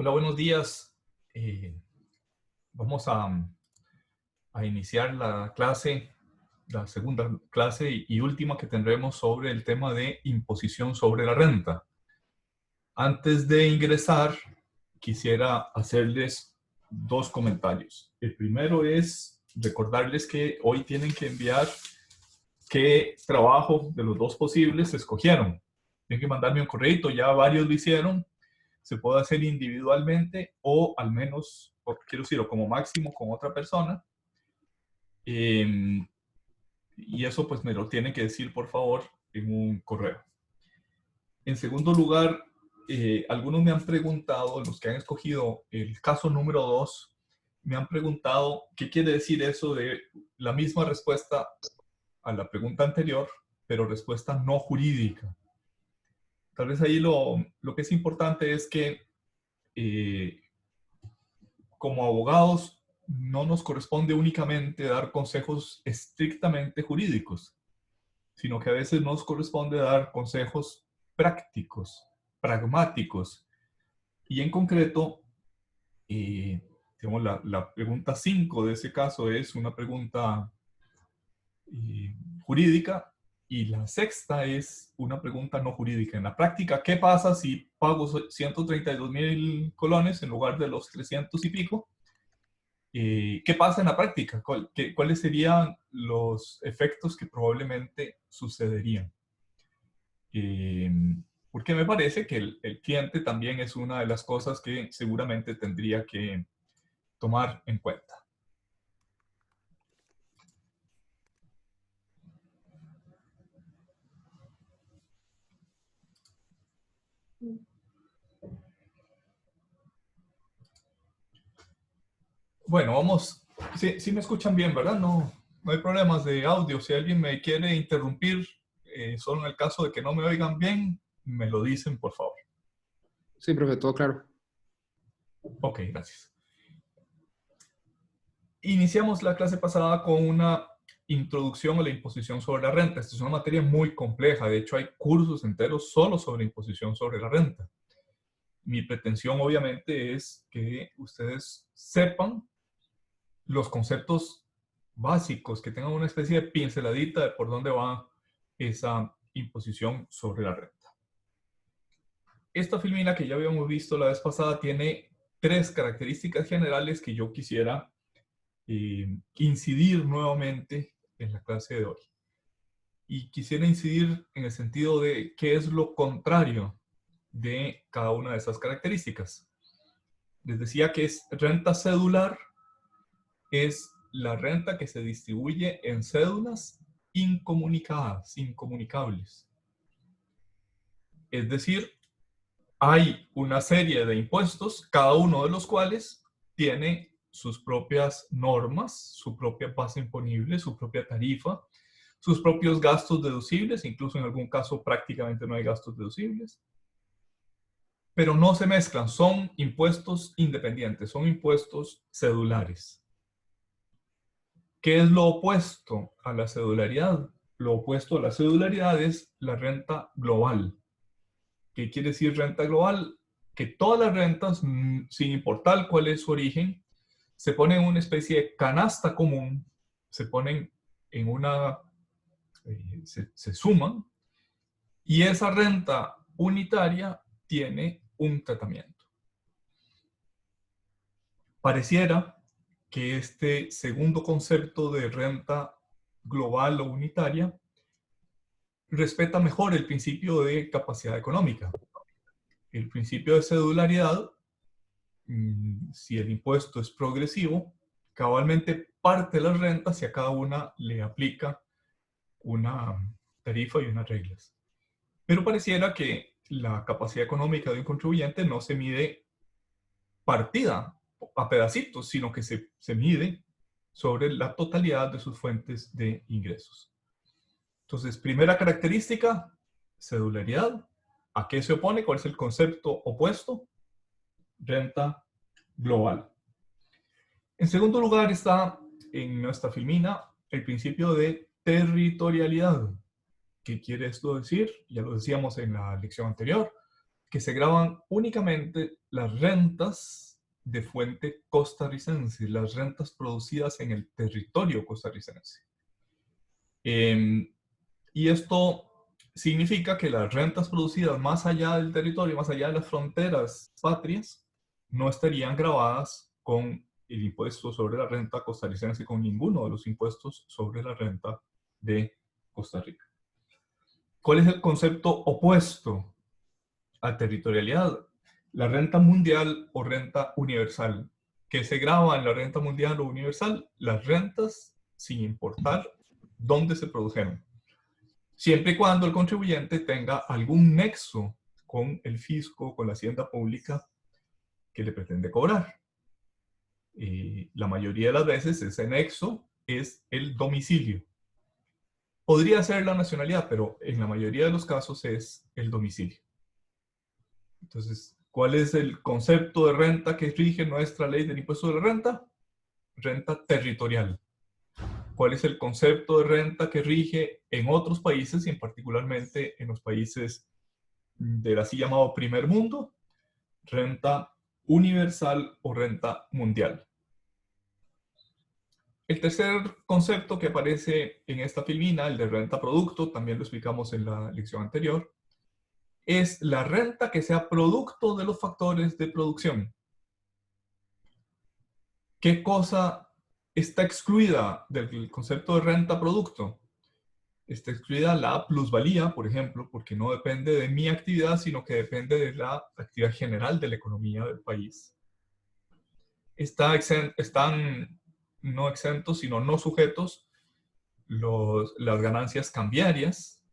Hola, buenos días. Eh, vamos a iniciar la clase, la segunda clase y última que tendremos sobre el tema de imposición sobre la renta. Antes de ingresar, quisiera hacerles dos comentarios. El primero es recordarles que hoy tienen que enviar qué trabajo de los dos posibles escogieron. Tienen que mandarme un correo, ya varios lo hicieron. Se puede hacer individualmente o al menos, quiero decirlo, como máximo con otra persona. Y eso pues me lo tienen que decir por favor en un correo. En segundo lugar, algunos me han preguntado, los que han escogido el caso número 2, me han preguntado qué quiere decir eso de la misma respuesta a la pregunta anterior, pero respuesta no jurídica. Tal vez ahí lo que es importante es que como abogados no nos corresponde únicamente dar consejos estrictamente jurídicos, sino que a veces nos corresponde dar consejos prácticos, pragmáticos. Y en concreto, digamos, la pregunta 5 de ese caso es una pregunta jurídica y la sexta es una pregunta no jurídica. En la práctica, ¿qué pasa si pago 132,000 colones en lugar de los 300 y pico? ¿Qué pasa en la práctica? ¿Cuáles serían los efectos que probablemente sucederían? Eh, Porque me parece que el cliente también es una de las cosas que seguramente tendría que tomar en cuenta. Bueno, vamos. Sí me escuchan bien, ¿verdad? No hay problemas de audio. Si alguien me quiere interrumpir, solo en el caso de que no me oigan bien, me lo dicen, por favor. Sí, profe, todo claro. Ok, gracias. Iniciamos la clase pasada con una introducción a la imposición sobre la renta. Esta es una materia muy compleja. De hecho, hay cursos enteros solo sobre imposición sobre la renta. Mi pretensión, obviamente, es que ustedes sepan los conceptos básicos, que tengan una especie de pinceladita de por dónde va esa imposición sobre la renta. Esta filmina que ya habíamos visto la vez pasada tiene tres características generales que yo quisiera incidir nuevamente en la clase de hoy. Y quisiera incidir en el sentido de qué es lo contrario de cada una de esas características. Les decía que es renta cedular, es la renta que se distribuye en cédulas incomunicadas, incomunicables. Es decir, hay una serie de impuestos, cada uno de los cuales tiene sus propias normas, su propia base imponible, su propia tarifa, sus propios gastos deducibles, incluso en algún caso prácticamente no hay gastos deducibles, pero no se mezclan, son impuestos independientes, son impuestos cedulares. ¿Qué es lo opuesto a la cedularidad? Lo opuesto a la cedularidad es la renta global. ¿Qué quiere decir renta global? Que todas las rentas, sin importar cuál es su origen, se ponen en una especie de canasta común, se ponen en una, se suman, y esa renta unitaria tiene un tratamiento. Pareciera que este segundo concepto de renta global o unitaria respeta mejor el principio de capacidad económica. El principio de cedularidad, si el impuesto es progresivo, cabalmente parte de las rentas y a cada una le aplica una tarifa y unas reglas. Pero pareciera que la capacidad económica de un contribuyente no se mide partida a pedacitos, sino que se mide sobre la totalidad de sus fuentes de ingresos. Entonces, primera característica, cedularidad. ¿A qué se opone? ¿Cuál es el concepto opuesto? Renta global. En segundo lugar está en nuestra filmina el principio de territorialidad. ¿Qué quiere esto decir? Ya lo decíamos en la lección anterior. que se graban únicamente las rentas de fuente costarricense, las rentas producidas en el territorio costarricense. Y esto significa que las rentas producidas más allá del territorio, más allá de las fronteras patrias, no estarían gravadas con el impuesto sobre la renta costarricense, con ninguno de los impuestos sobre la renta de Costa Rica. ¿Cuál es el concepto opuesto a territorialidad? La renta mundial o renta universal. ¿Qué se grava en la renta mundial o universal? Las rentas sin importar dónde se produjeron, siempre y cuando el contribuyente tenga algún nexo con el fisco, con la hacienda pública que le pretende cobrar. La mayoría de las veces ese nexo es el domicilio. Podría ser la nacionalidad, pero en la mayoría de los casos es el domicilio. Entonces, ¿cuál es el concepto de renta que rige nuestra ley del impuesto de la renta? Renta territorial. ¿Cuál es el concepto de renta que rige en otros países y en particularmente en los países del así llamado primer mundo? Renta universal o renta mundial. El tercer concepto que aparece en esta filmina, el de renta producto, también lo explicamos en la lección anterior, es la renta que sea producto de los factores de producción. ¿Qué cosa está excluida del concepto de renta producto? Está excluida la plusvalía, por ejemplo, porque no depende de mi actividad, sino que depende de la actividad general de la economía del país. Están no exentos, sino no sujetos las ganancias cambiarias,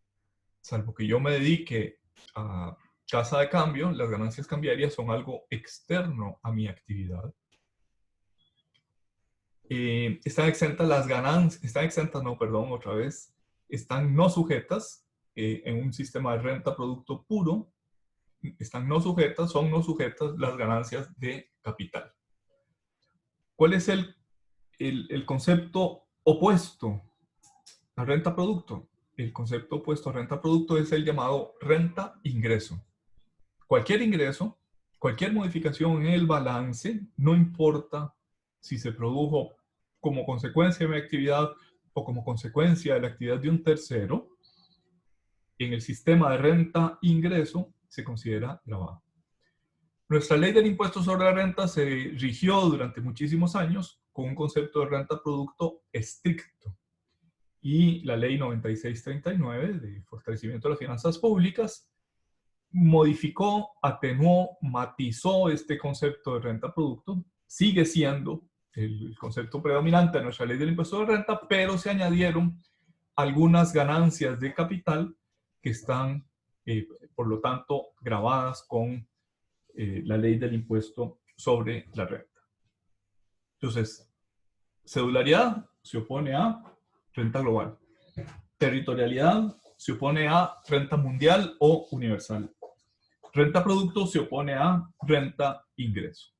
salvo que yo me dedique a casa de cambio, las ganancias cambiarias son algo externo a mi actividad. Están exentas las ganancias, están no sujetas en un sistema de renta producto puro, son no sujetas las ganancias de capital. ¿Cuál es el concepto opuesto a renta producto? El concepto opuesto a renta producto es el llamado renta ingreso. Cualquier ingreso, cualquier modificación en el balance, no importa si se produjo como consecuencia de mi actividad o como consecuencia de la actividad de un tercero, en el sistema de renta ingreso se considera gravado. Nuestra ley del impuesto sobre la renta se rigió durante muchísimos años con un concepto de renta producto estricto. Y la ley 9639 de fortalecimiento de las finanzas públicas modificó, atenuó, matizó este concepto de renta producto. Sigue siendo el concepto predominante de nuestra ley del impuesto de renta, pero se añadieron algunas ganancias de capital que están, por lo tanto, gravadas con la ley del impuesto sobre la renta. Entonces, cedularidad se opone a renta global. Territorialidad se opone a renta mundial o universal. Renta producto se opone a renta ingreso.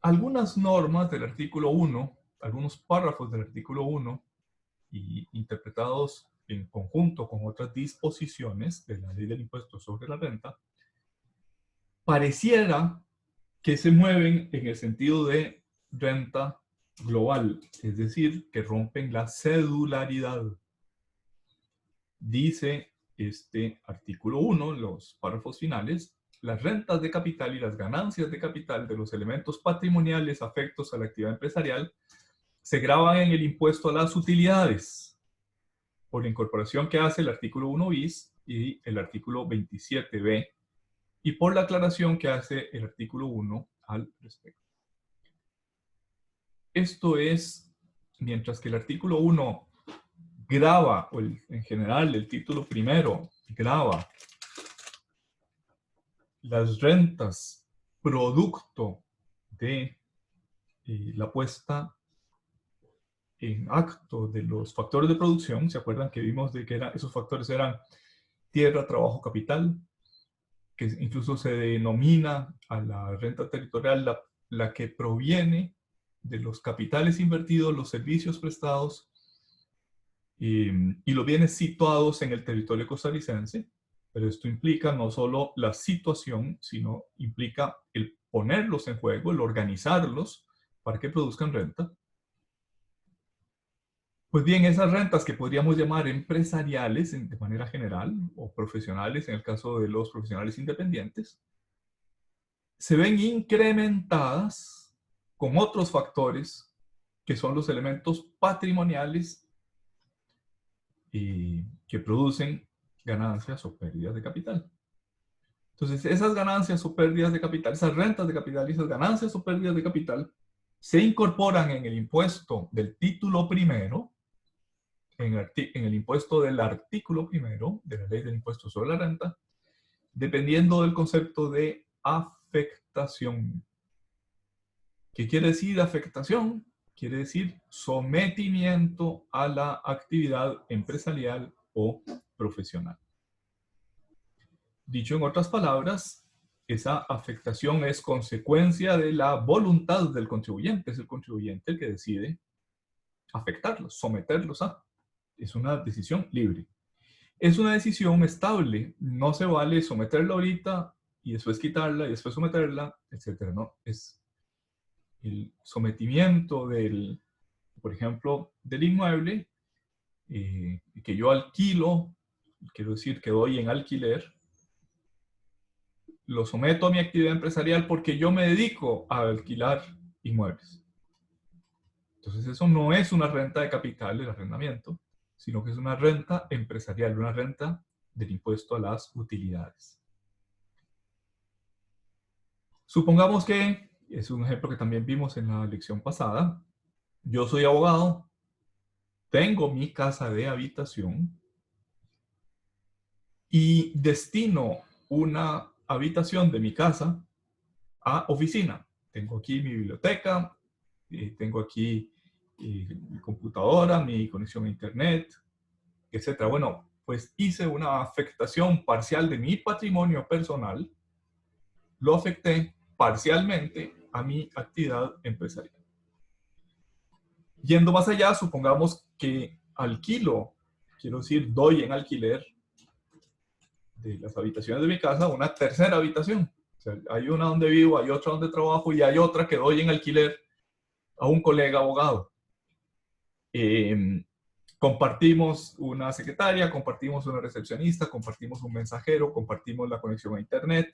Algunas normas del artículo 1, algunos párrafos del artículo 1, y interpretados en conjunto con otras disposiciones de la ley del impuesto sobre la renta, pareciera que se mueven en el sentido de renta global, es decir, que rompen la cedularidad. Dice este artículo 1, los párrafos finales: las rentas de capital y las ganancias de capital de los elementos patrimoniales afectos a la actividad empresarial se gravan en el impuesto a las utilidades por la incorporación que hace el artículo 1 bis y el artículo 27b, y por la aclaración que hace el artículo 1 al respecto. Esto es, mientras que el artículo 1 grava, o en general el título primero grava las rentas producto de la puesta en acto de los factores de producción. ¿Se acuerdan que vimos de que esos factores eran tierra, trabajo, capital? Que incluso se denomina a la renta territorial la que proviene de los capitales invertidos, los servicios prestados y los bienes situados en el territorio costarricense. Pero esto implica no solo la situación, sino implica el ponerlos en juego, el organizarlos para que produzcan renta. Pues bien, esas rentas que podríamos llamar empresariales de manera general o profesionales en el caso de los profesionales independientes, se ven incrementadas con otros factores que son los elementos patrimoniales y que producen ganancias o pérdidas de capital. Entonces, esas ganancias o pérdidas de capital, esas rentas de capital y esas ganancias o pérdidas de capital se incorporan en el impuesto del título primero, en el impuesto del artículo primero de la ley del impuesto sobre la renta, dependiendo del concepto de afectación. ¿Qué quiere decir afectación? Quiere decir sometimiento a la actividad empresarial o profesional. Dicho en otras palabras, esa afectación es consecuencia de la voluntad del contribuyente. Es el contribuyente el que decide afectarlos, someterlos a. Es una decisión libre. Es una decisión estable. No se vale someterla ahorita y después quitarla y después someterla, etc. No, es el sometimiento del, por ejemplo, del inmueble que yo alquilo, quiero decir que doy en alquiler, lo someto a mi actividad empresarial porque yo me dedico a alquilar inmuebles. Entonces eso no es una renta de capital, el arrendamiento, sino que es una renta empresarial, una renta del impuesto a las utilidades. Supongamos que, es un ejemplo que también vimos en la lección pasada, yo soy abogado, tengo mi casa de habitación y destino una habitación de mi casa a oficina. Tengo aquí mi biblioteca, tengo aquí mi computadora, mi conexión a internet, etc. Bueno, pues hice una afectación parcial de mi patrimonio personal, lo afecté parcialmente a mi actividad empresarial. Yendo más allá, supongamos que alquilo, quiero decir, doy en alquiler de las habitaciones de mi casa una tercera habitación. O sea, hay una donde vivo, hay otra donde trabajo y hay otra que doy en alquiler a un colega abogado. Compartimos una secretaria, compartimos una recepcionista, compartimos un mensajero, compartimos la conexión a internet,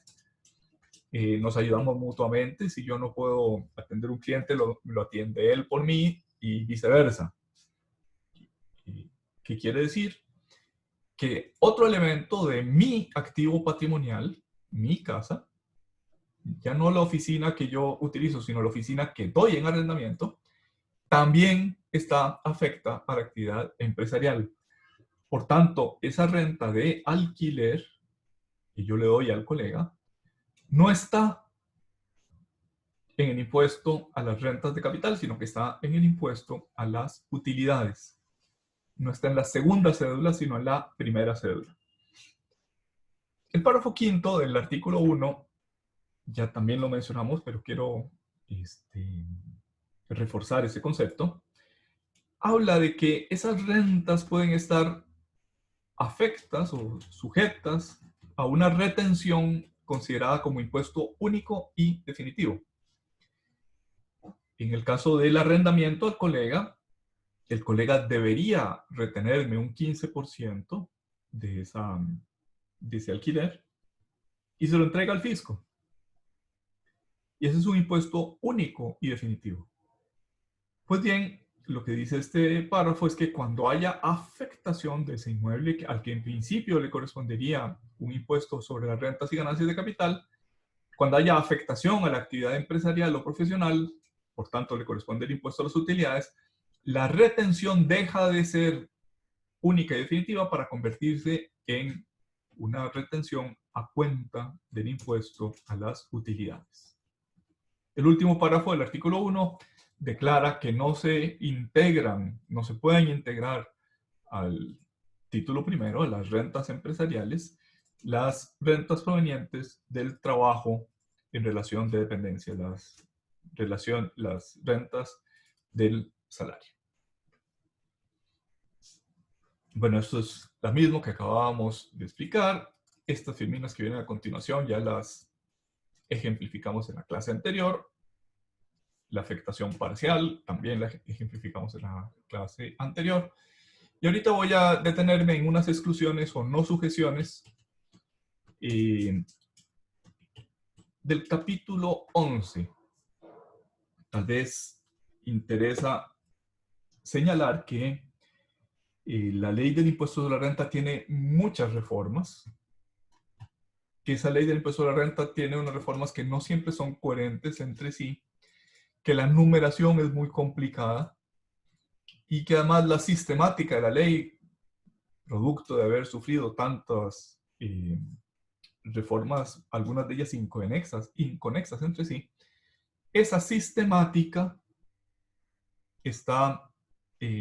nos ayudamos mutuamente. Si yo no puedo atender un cliente, lo atiende él por mí y viceversa. ¿Qué quiere decir? Que otro elemento de mi activo patrimonial, mi casa, ya no la oficina que yo utilizo, sino la oficina que doy en arrendamiento, también afecta a la actividad empresarial. Por tanto, esa renta de alquiler que yo le doy al colega no está en el impuesto a las rentas de capital, sino que está en el impuesto a las utilidades. No está en la segunda cédula, sino en la primera cédula. El párrafo quinto del artículo 1, ya también lo mencionamos, pero quiero reforzar ese concepto, habla de que esas rentas pueden estar afectas o sujetas a una retención considerada como impuesto único y definitivo. En el caso del arrendamiento al colega, el colega debería retenerme un 15% de ese alquiler y se lo entrega al fisco. Y ese es un impuesto único y definitivo. Pues bien, lo que dice este párrafo es que cuando haya afectación de ese inmueble al que en principio le correspondería un impuesto sobre las rentas y ganancias de capital, cuando haya afectación a la actividad empresarial o profesional, por tanto le corresponde el impuesto a las utilidades, la retención deja de ser única y definitiva para convertirse en una retención a cuenta del impuesto a las utilidades. El último párrafo del artículo 1 declara que no se pueden integrar al título primero, a las rentas empresariales, las rentas provenientes del trabajo en relación de dependencia, las relación las rentas del salario. Bueno, esto es lo mismo que acabábamos de explicar. Estas filminas que vienen a continuación ya las ejemplificamos en la clase anterior. La afectación parcial también la ejemplificamos en la clase anterior. Y ahorita voy a detenerme en unas exclusiones o no sujeciones del capítulo 11. Tal vez interesa señalar que la ley del impuesto sobre la renta tiene muchas reformas, que esa ley del impuesto sobre la renta tiene unas reformas que no siempre son coherentes entre sí, que la numeración es muy complicada y que además la sistemática de la ley, producto de haber sufrido tantas reformas, algunas de ellas inconexas entre sí, esa sistemática está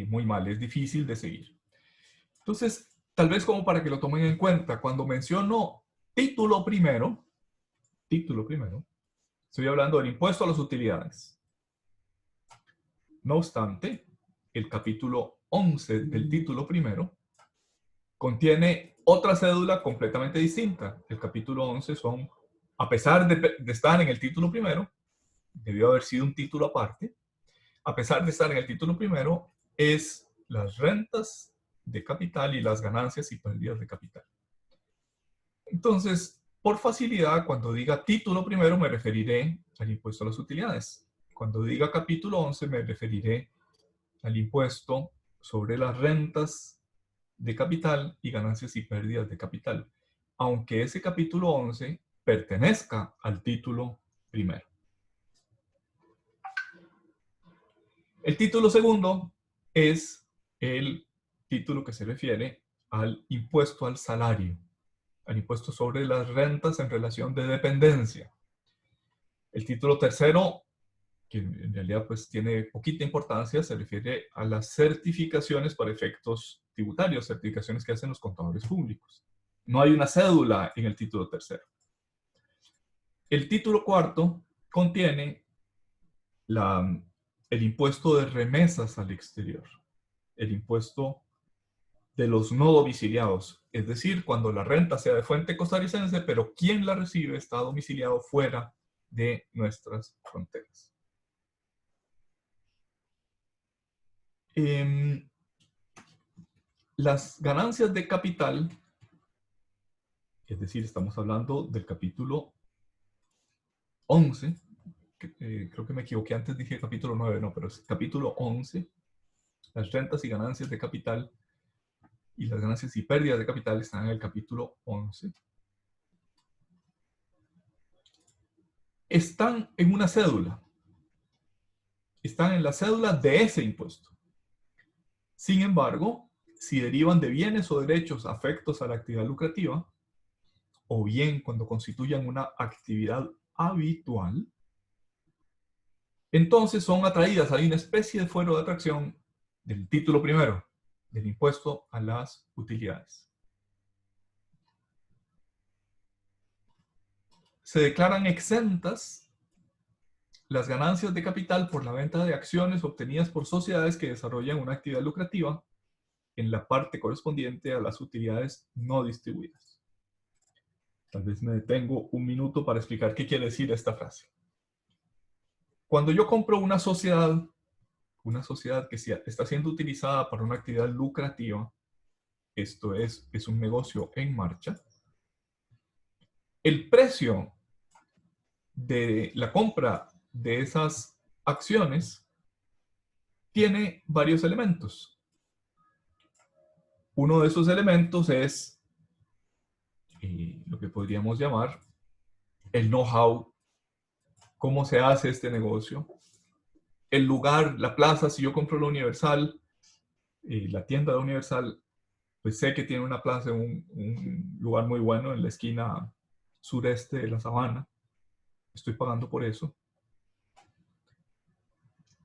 muy mal, es difícil de seguir. Entonces, tal vez como para que lo tomen en cuenta, cuando menciono título primero, estoy hablando del impuesto a las utilidades. No obstante, el capítulo 11 del título primero contiene otra cédula completamente distinta. El capítulo 11 son, a pesar de estar en el título primero, debió haber sido un título aparte, a pesar de estar en el título primero, es las rentas de capital y las ganancias y pérdidas de capital. Entonces, por facilidad, cuando diga título primero me referiré al impuesto a las utilidades. Cuando diga capítulo 11 me referiré al impuesto sobre las rentas de capital y ganancias y pérdidas de capital, aunque ese capítulo 11 pertenezca al título primero. El título segundo es el título que se refiere al impuesto al salario, al impuesto sobre las rentas en relación de dependencia. El título tercero, que en realidad pues tiene poquita importancia, se refiere a las certificaciones para efectos tributarios, certificaciones que hacen los contadores públicos. No hay una cédula en el título tercero. El título cuarto contiene el impuesto de remesas al exterior, el impuesto de los no domiciliados, es decir, cuando la renta sea de fuente costarricense, pero quien la recibe está domiciliado fuera de nuestras fronteras. Las ganancias de capital, es decir, estamos hablando del capítulo 11, creo que me equivoqué, antes dije capítulo 9, no, pero es capítulo 11, las rentas y ganancias de capital y las ganancias y pérdidas de capital están en el capítulo 11. Están en una cédula, están en la cédula de ese impuesto. Sin embargo, si derivan de bienes o derechos afectos a la actividad lucrativa, o bien cuando constituyan una actividad habitual, entonces son atraídas a una especie de fuero de atracción del título primero, del impuesto a las utilidades. Se declaran exentas las ganancias de capital por la venta de acciones obtenidas por sociedades que desarrollan una actividad lucrativa en la parte correspondiente a las utilidades no distribuidas. Tal vez me detengo un minuto para explicar qué quiere decir esta frase. Cuando yo compro una sociedad que está siendo utilizada para una actividad lucrativa, esto es un negocio en marcha, el precio de la compra de esas acciones tiene varios elementos. Uno de esos elementos es lo que podríamos llamar el know-how, cómo se hace este negocio, el lugar, la plaza. Si yo compro la Universal, la tienda de Universal, pues sé que tiene una plaza en un lugar muy bueno en la esquina sureste de la Sabana. Estoy pagando por eso.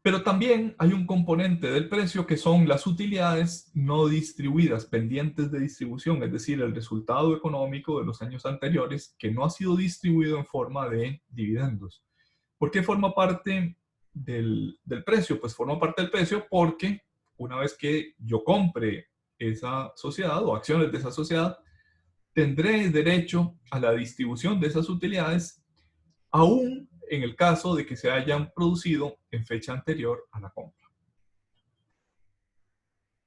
Pero también hay un componente del precio que son las utilidades no distribuidas, pendientes de distribución, es decir, el resultado económico de los años anteriores que no ha sido distribuido en forma de dividendos. ¿Por qué forma parte del precio, pues forma parte del precio porque una vez que yo compre esa sociedad o acciones de esa sociedad, tendré derecho a la distribución de esas utilidades, aún en el caso de que se hayan producido en fecha anterior a la compra.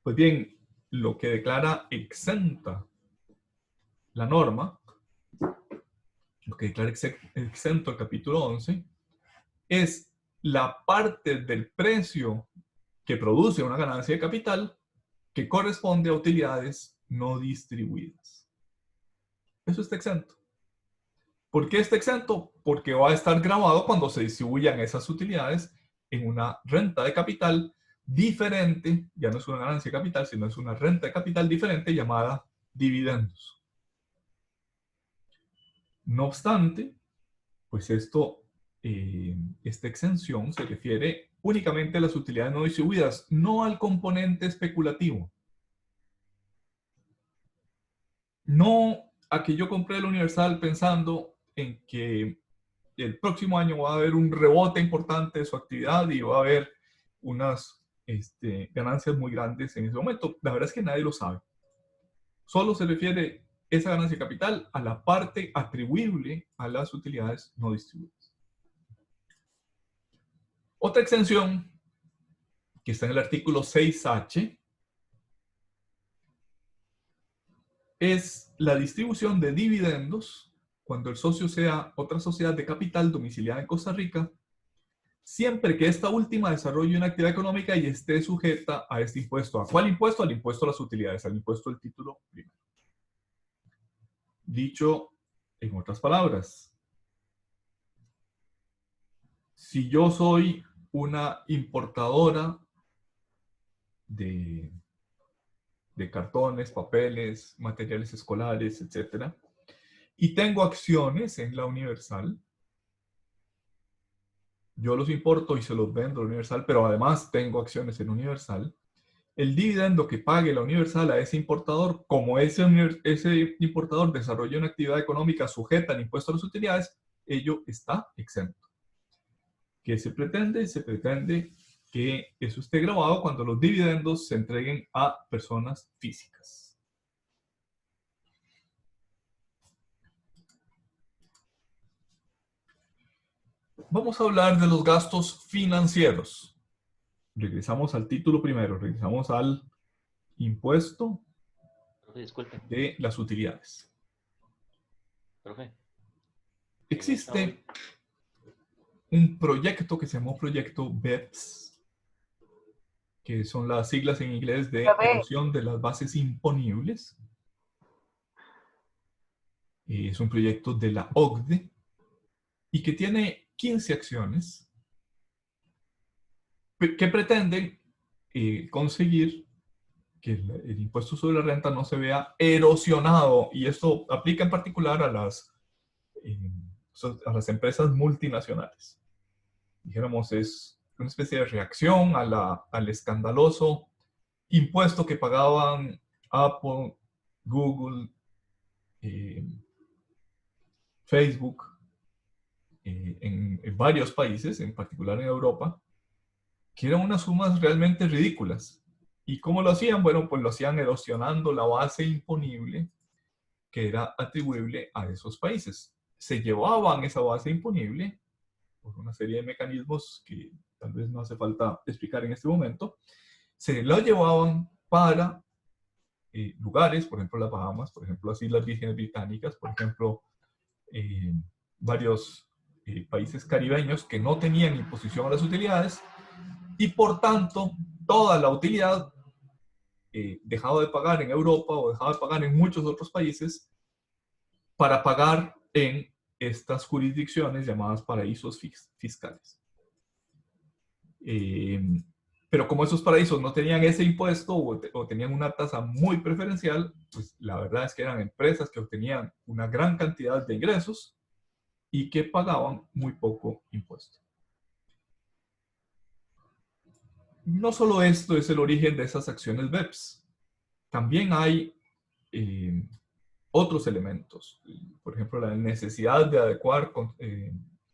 Pues bien, lo que declara exenta la norma, lo que declara exento el capítulo 11, es la parte del precio que produce una ganancia de capital que corresponde a utilidades no distribuidas. Eso está exento. ¿Por qué está exento? Porque va a estar grabado cuando se distribuyan esas utilidades en una renta de capital diferente, ya no es una ganancia de capital, sino es una renta de capital diferente llamada dividendos. No obstante, pues esta exención se refiere únicamente a las utilidades no distribuidas, no al componente especulativo. No a que yo compré el Universal pensando en que el próximo año va a haber un rebote importante de su actividad y va a haber unas ganancias muy grandes en ese momento. La verdad es que nadie lo sabe. Solo se refiere esa ganancia de capital a la parte atribuible a las utilidades no distribuidas. Otra exención que está en el artículo 6H es la distribución de dividendos cuando el socio sea otra sociedad de capital domiciliada en Costa Rica, siempre que esta última desarrolle una actividad económica y esté sujeta a este impuesto. ¿A cuál impuesto? Al impuesto a las utilidades, al impuesto del título primero. Dicho en otras palabras, si yo soy una importadora de cartones, papeles, materiales escolares, etc., y tengo acciones en la Universal, yo los importo y se los vendo a la Universal, pero además tengo acciones en Universal, el dividendo que pague la Universal a ese importador, como ese importador desarrolla una actividad económica sujeta al impuesto a las utilidades, ello está exento. ¿Qué se pretende? Se pretende que eso esté grabado cuando los dividendos se entreguen a personas físicas. Vamos a hablar de los gastos financieros. Regresamos al título primero, regresamos al impuesto Disculpe, de las utilidades. profe. Existe un proyecto que se llamó Proyecto BEPS, que son las siglas en inglés de erosión de las bases imponibles. Es un proyecto de la OCDE y que tiene 15 acciones que pretenden conseguir que el impuesto sobre la renta no se vea erosionado, y esto aplica en particular a las empresas multinacionales. Dijéramos, es una especie de reacción al escandaloso impuesto que pagaban Apple, Google, Facebook, en varios países, en particular en Europa, que eran unas sumas realmente ridículas. ¿Y cómo lo hacían? Bueno, pues lo hacían erosionando la base imponible que era atribuible a esos países. Se llevaban esa base imponible por una serie de mecanismos que tal vez no hace falta explicar en este momento. Se la llevaban para lugares, por ejemplo las Bahamas, por ejemplo las Islas Vírgenes Británicas, por ejemplo varios países caribeños que no tenían imposición a las utilidades, y por tanto toda la utilidad dejaba de pagar en Europa o dejaba de pagar en muchos otros países para pagar en estas jurisdicciones llamadas paraísos fiscales. Pero como esos paraísos no tenían ese impuesto o tenían una tasa muy preferencial, pues la verdad es que eran empresas que obtenían una gran cantidad de ingresos y que pagaban muy poco impuesto. No solo esto es el origen de esas acciones BEPS, también hay otros elementos. Por ejemplo, la necesidad de adecuar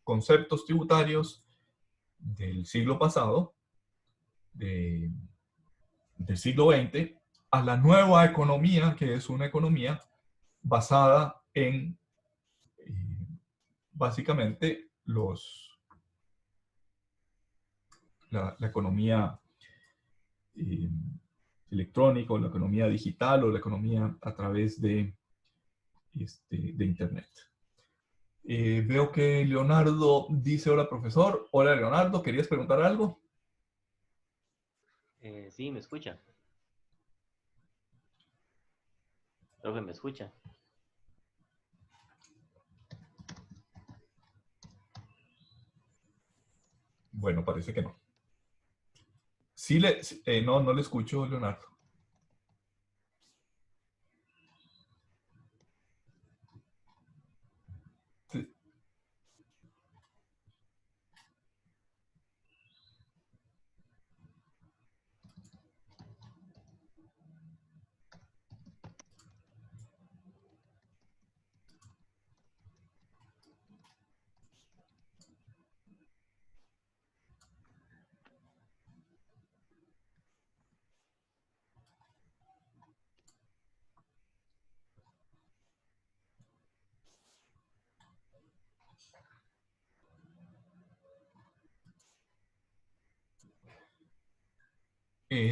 conceptos tributarios del siglo pasado, del siglo XX, a la nueva economía, que es una economía basada en básicamente la economía electrónica, o la economía digital, o la economía a través de Internet. Veo que Leonardo dice hola, profesor. Hola, Leonardo, ¿querías preguntar algo? Sí, me escucha. Profe, ¿me escucha? Bueno, parece que no. No le escucho, Leonardo. Sí.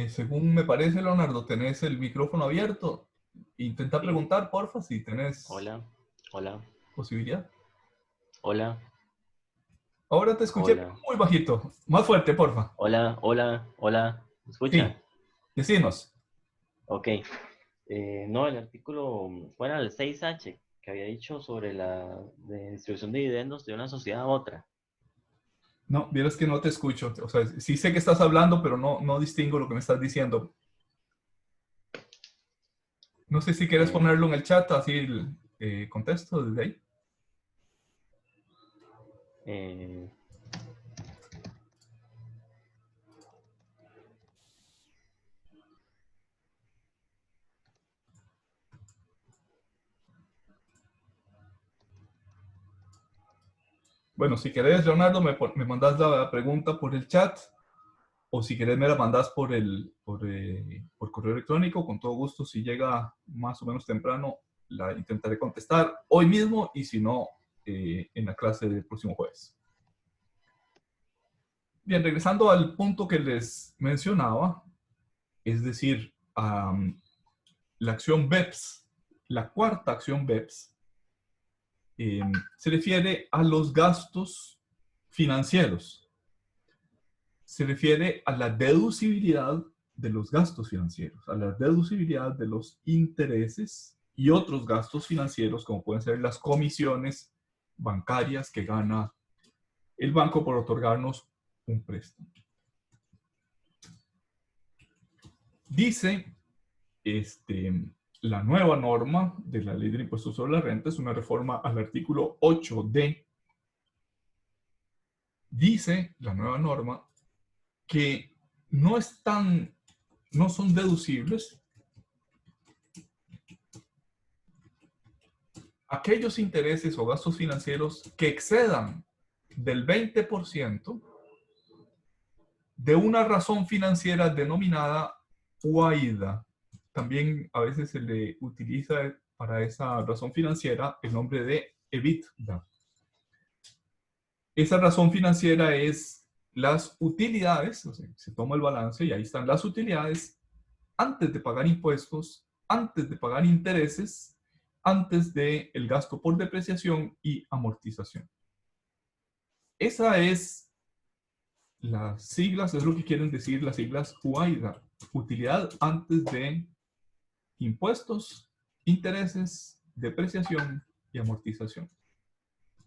Según me parece, Leonardo, tenés el micrófono abierto. Intenta Sí. preguntar, porfa, si tenés Hola, hola, posibilidad. hola, Ahora te escuché hola, muy bajito. Más fuerte, porfa. hola, hola, hola. ¿Me escucha? Sí, decinos. Ok. No, el artículo fuera el 6H que había dicho sobre la distribución de dividendos de una sociedad a otra. No, vieras que no te escucho. O sea, sí sé que estás hablando, pero no distingo lo que me estás diciendo. No sé si quieres Eh, ponerlo en el chat, así contesto desde ahí. eh, Bueno, si querés, Leonardo, me mandas la pregunta por el chat, o si querés me la mandas por correo electrónico. Con todo gusto, si llega más o menos temprano, la intentaré contestar hoy mismo, y si no, en la clase del próximo jueves. Bien, regresando al punto que les mencionaba, es decir, la acción BEPS, la cuarta acción BEPS, se refiere a los gastos financieros. Se refiere a la deducibilidad de los gastos financieros, a la deducibilidad de los intereses y otros gastos financieros, como pueden ser las comisiones bancarias que gana el banco por otorgarnos un préstamo. Dice la nueva norma de la Ley del Impuesto sobre la Renta, es una reforma al artículo 8D. Dice la nueva norma que no son deducibles aquellos intereses o gastos financieros que excedan del 20% de una razón financiera denominada UAIDA. También a veces se le utiliza para esa razón financiera el nombre de EBITDA. Esa razón financiera es las utilidades, o sea, se toma el balance y ahí están las utilidades antes de pagar impuestos, antes de pagar intereses, antes del gasto por depreciación y amortización. Esa es las siglas, es lo que quieren decir las siglas UAIDA, utilidad antes de impuestos, intereses, depreciación y amortización.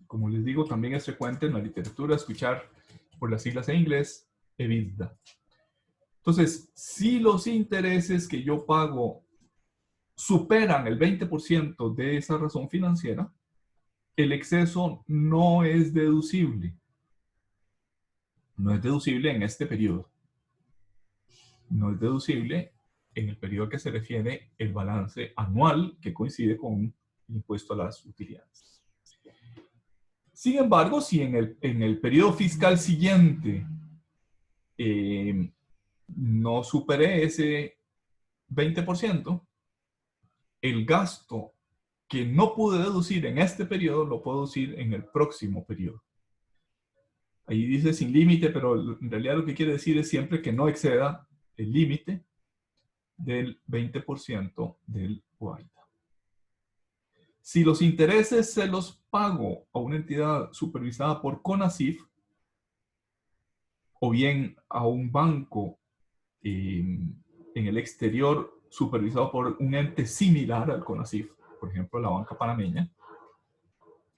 Como les digo, también es frecuente en la literatura escuchar por las siglas en inglés EBITDA. Entonces, si los intereses que yo pago superan el 20% de esa razón financiera, el exceso no es deducible. No es deducible en este periodo. No es deducible en el periodo que se refiere el balance anual, que coincide con el impuesto a las utilidades. Sin embargo, si en el periodo fiscal siguiente no superé ese 20%, el gasto que no pude deducir en este periodo lo puedo deducir en el próximo periodo. Ahí dice sin límite, pero en realidad lo que quiere decir es siempre que no exceda el límite del 20% del UAIDA. Si los intereses se los pago a una entidad supervisada por CONACYF, o bien a un banco en el exterior supervisado por un ente similar al CONACYF, por ejemplo la banca panameña,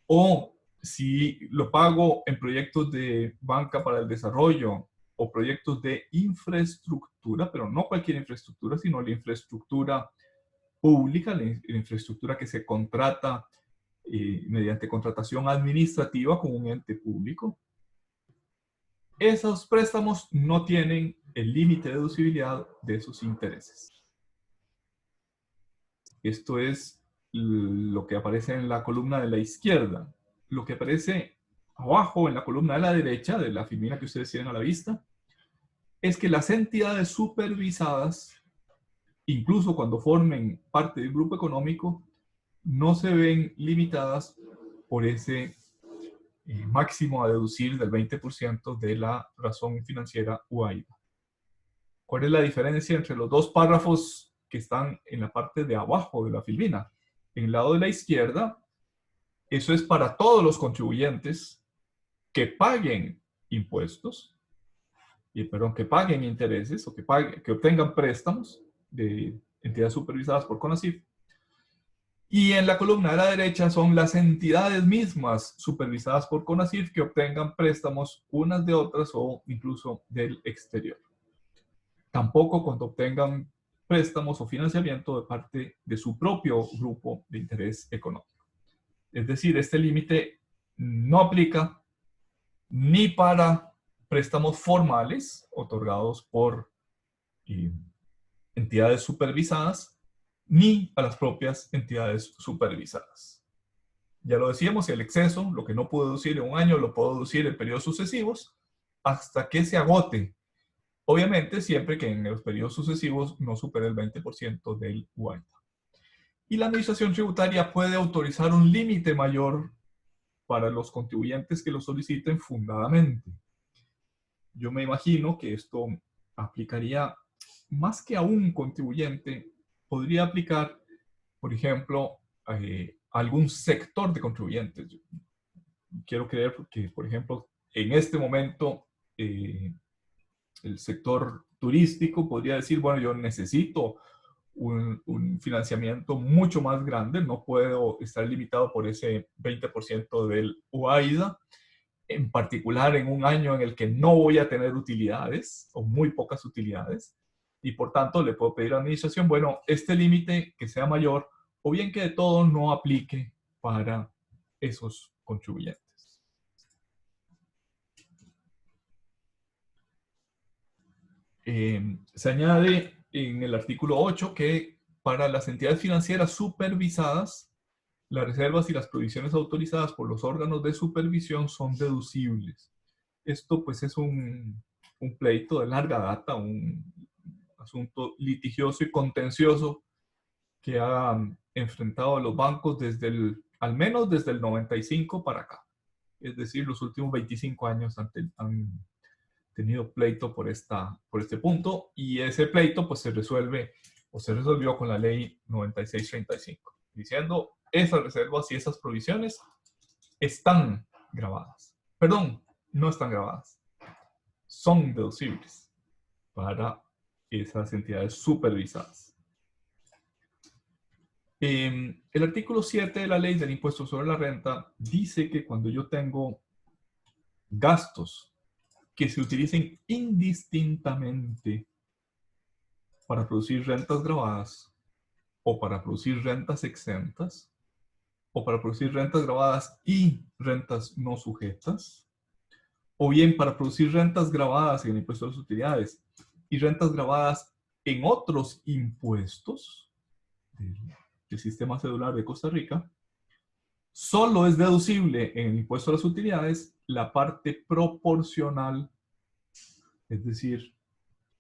o si lo pago en proyectos de banca para el desarrollo o proyectos de infraestructura, pero no cualquier infraestructura, sino la infraestructura pública, la infraestructura que se contrata mediante contratación administrativa con un ente público. Esos préstamos no tienen el límite de deducibilidad de esos intereses. Esto es lo que aparece en la columna de la izquierda. Lo que aparece abajo en la columna de la derecha, de la filmina que ustedes tienen a la vista, es que las entidades supervisadas, incluso cuando formen parte del grupo económico, no se ven limitadas por ese máximo a deducir del 20% de la razón financiera UAIDA. ¿Cuál es la diferencia entre los dos párrafos que están en la parte de abajo de la filmina? En el lado de la izquierda, eso es para todos los contribuyentes que paguen impuestos, que paguen intereses o que obtengan préstamos de entidades supervisadas por CONACYF. Y en la columna de la derecha son las entidades mismas supervisadas por CONACYF que obtengan préstamos unas de otras o incluso del exterior. Tampoco cuando obtengan préstamos o financiamiento de parte de su propio grupo de interés económico. Es decir, este límite no aplica ni para préstamos formales otorgados por entidades supervisadas, ni a las propias entidades supervisadas. Ya lo decíamos, el exceso, lo que no puedo deducir en un año, lo puedo deducir en periodos sucesivos hasta que se agote. Obviamente, siempre que en los periodos sucesivos no supere el 20% del UAIDA. Y la administración tributaria puede autorizar un límite mayor para los contribuyentes que lo soliciten fundadamente. Yo me imagino que esto aplicaría más que a un contribuyente, podría aplicar, por ejemplo, a algún sector de contribuyentes. Yo quiero creer que, por ejemplo, en este momento, el sector turístico podría decir, bueno, yo necesito un financiamiento mucho más grande, no puedo estar limitado por ese 20% del UAIDA, en particular en un año en el que no voy a tener utilidades o muy pocas utilidades. Y por tanto le puedo pedir a la administración, bueno, este límite que sea mayor o bien que de todo no aplique para esos contribuyentes. Se añade en el artículo 8 que para las entidades financieras supervisadas, las reservas y las provisiones autorizadas por los órganos de supervisión son deducibles. Esto pues es un pleito de larga data, un asunto litigioso y contencioso que han enfrentado a los bancos al menos desde el 95 para acá. Es decir, los últimos 25 años han tenido pleito por este punto, y ese pleito pues se resolvió con la ley 9635, diciendo esas reservas y esas provisiones están grabadas. Perdón, no están grabadas. Son deducibles para esas entidades supervisadas. El artículo 7 de la ley del impuesto sobre la renta dice que cuando yo tengo gastos que se utilicen indistintamente para producir rentas grabadas o para producir rentas exentas o para producir rentas grabadas y rentas no sujetas, o bien para producir rentas grabadas en el impuesto de las utilidades y rentas grabadas en otros impuestos del sistema cedular de Costa Rica, solo es deducible en el impuesto a las utilidades la parte proporcional es decir,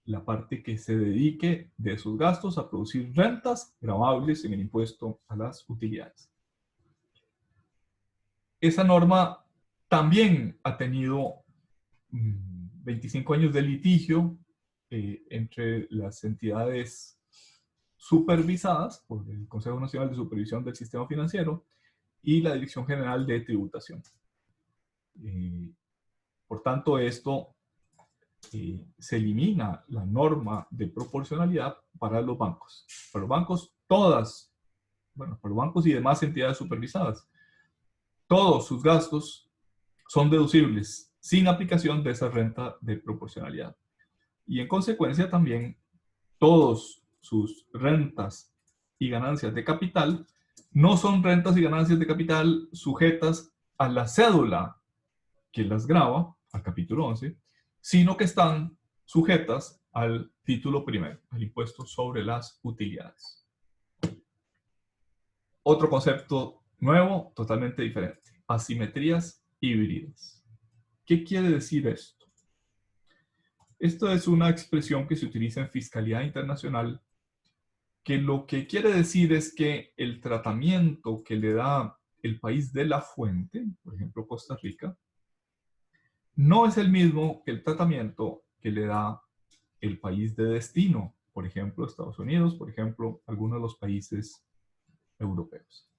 la parte que se dedique de esos gastos a producir rentas gravables en el impuesto a las utilidades. Esa norma también ha tenido 25 años de litigio entre las entidades supervisadas por el Consejo Nacional de Supervisión del Sistema Financiero y la Dirección General de Tributación. Por tanto, esto se elimina la norma de proporcionalidad para los bancos. Para los bancos, todas, bueno, para los bancos y demás entidades supervisadas, todos sus gastos son deducibles sin aplicación de esa renta de proporcionalidad. Y en consecuencia también todos sus rentas y ganancias de capital no son rentas y ganancias de capital sujetas a la cédula que las grava, al capítulo 11, sino que están sujetas al título primero, al impuesto sobre las utilidades. Otro concepto nuevo, totalmente diferente, asimetrías híbridas. ¿Qué quiere decir esto? Esto es una expresión que se utiliza en fiscalidad internacional, que lo que quiere decir es que el tratamiento que le da el país de la fuente, por ejemplo Costa Rica, no es el mismo que el tratamiento que le da el país de destino, por ejemplo Estados Unidos, por ejemplo algunos de los países europeos.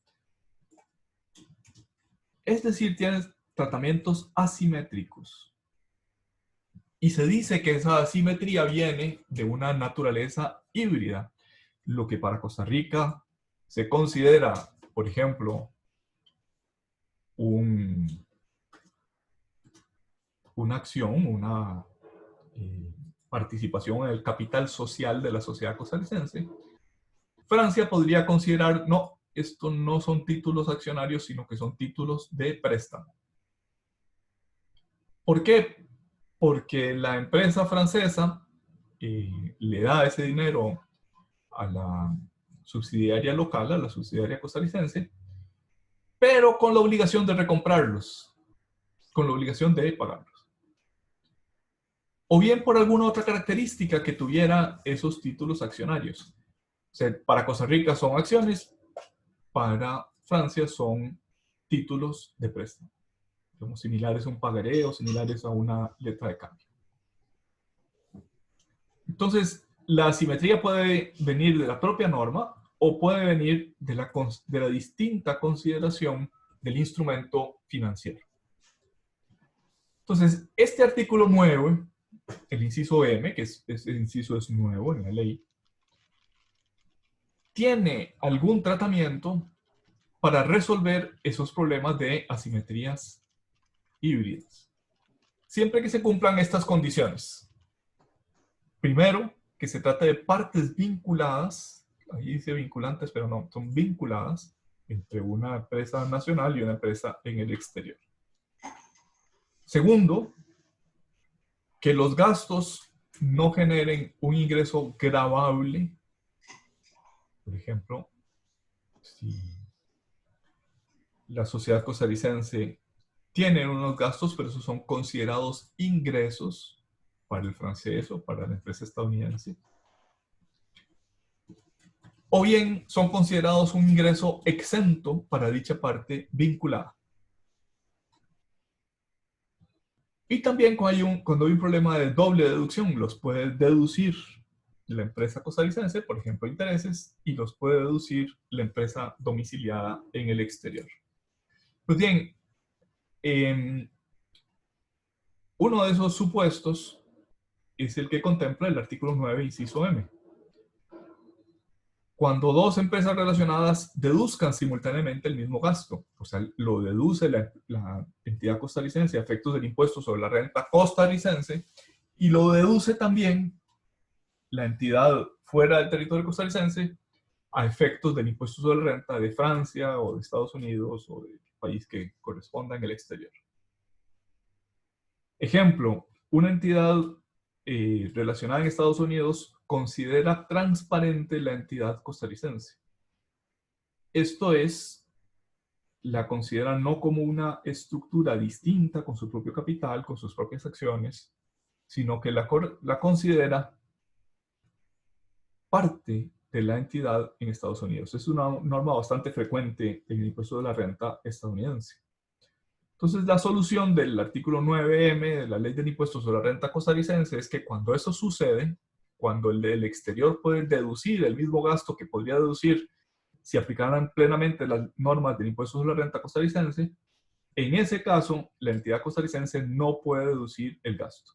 Es decir, tienes tratamientos asimétricos. Y se dice que esa asimetría viene de una naturaleza híbrida, lo que para Costa Rica se considera, por ejemplo, una acción, una participación en el capital social de la sociedad costarricense. Francia podría considerar, no, estos no son títulos accionarios, sino que son títulos de préstamo. ¿Por qué? Porque la empresa francesa le da ese dinero a la subsidiaria local, a la subsidiaria costarricense, pero con la obligación de recomprarlos, con la obligación de pagarlos. O bien por alguna otra característica que tuviera esos títulos accionarios. O sea, para Costa Rica son acciones, para Francia son títulos de préstamo. Como similares a un pagaré o similares a una letra de cambio. Entonces, la asimetría puede venir de la propia norma o puede venir de la distinta consideración del instrumento financiero. Entonces, este artículo 9, el inciso M, que el inciso es nuevo en la ley, tiene algún tratamiento para resolver esos problemas de asimetrías híbridas. Siempre que se cumplan estas condiciones. Primero, que se trata de partes vinculadas, ahí dice vinculantes, pero no, son vinculadas entre una empresa nacional y una empresa en el exterior. Segundo, que los gastos no generen un ingreso gravable. Por ejemplo, si la sociedad costarricense tiene unos gastos, pero esos son considerados ingresos para el francés o para la empresa estadounidense. O bien son considerados un ingreso exento para dicha parte vinculada. Y también cuando hay un problema de doble deducción, los puede deducir la empresa costarricense, por ejemplo, intereses, y los puede deducir la empresa domiciliada en el exterior. Pues bien, uno de esos supuestos es el que contempla el artículo 9, inciso M. Cuando dos empresas relacionadas deduzcan simultáneamente el mismo gasto, o sea, lo deduce la entidad costarricense a efectos del impuesto sobre la renta costarricense y lo deduce también la entidad fuera del territorio costarricense a efectos del impuesto sobre la renta de Francia o de Estados Unidos o del país que corresponda en el exterior. Ejemplo, una entidad relacionada en Estados Unidos considera transparente la entidad costarricense. Esto es, la considera no como una estructura distinta con su propio capital, con sus propias acciones, sino que la considera parte de la entidad en Estados Unidos. Es una norma bastante frecuente en el impuesto de la renta estadounidense. Entonces, la solución del artículo 9M de la Ley del Impuesto sobre la Renta costarricense es que cuando eso sucede, cuando el del exterior puede deducir el mismo gasto que podría deducir si aplicaran plenamente las normas del impuesto sobre la renta costarricense, en ese caso, la entidad costarricense no puede deducir el gasto.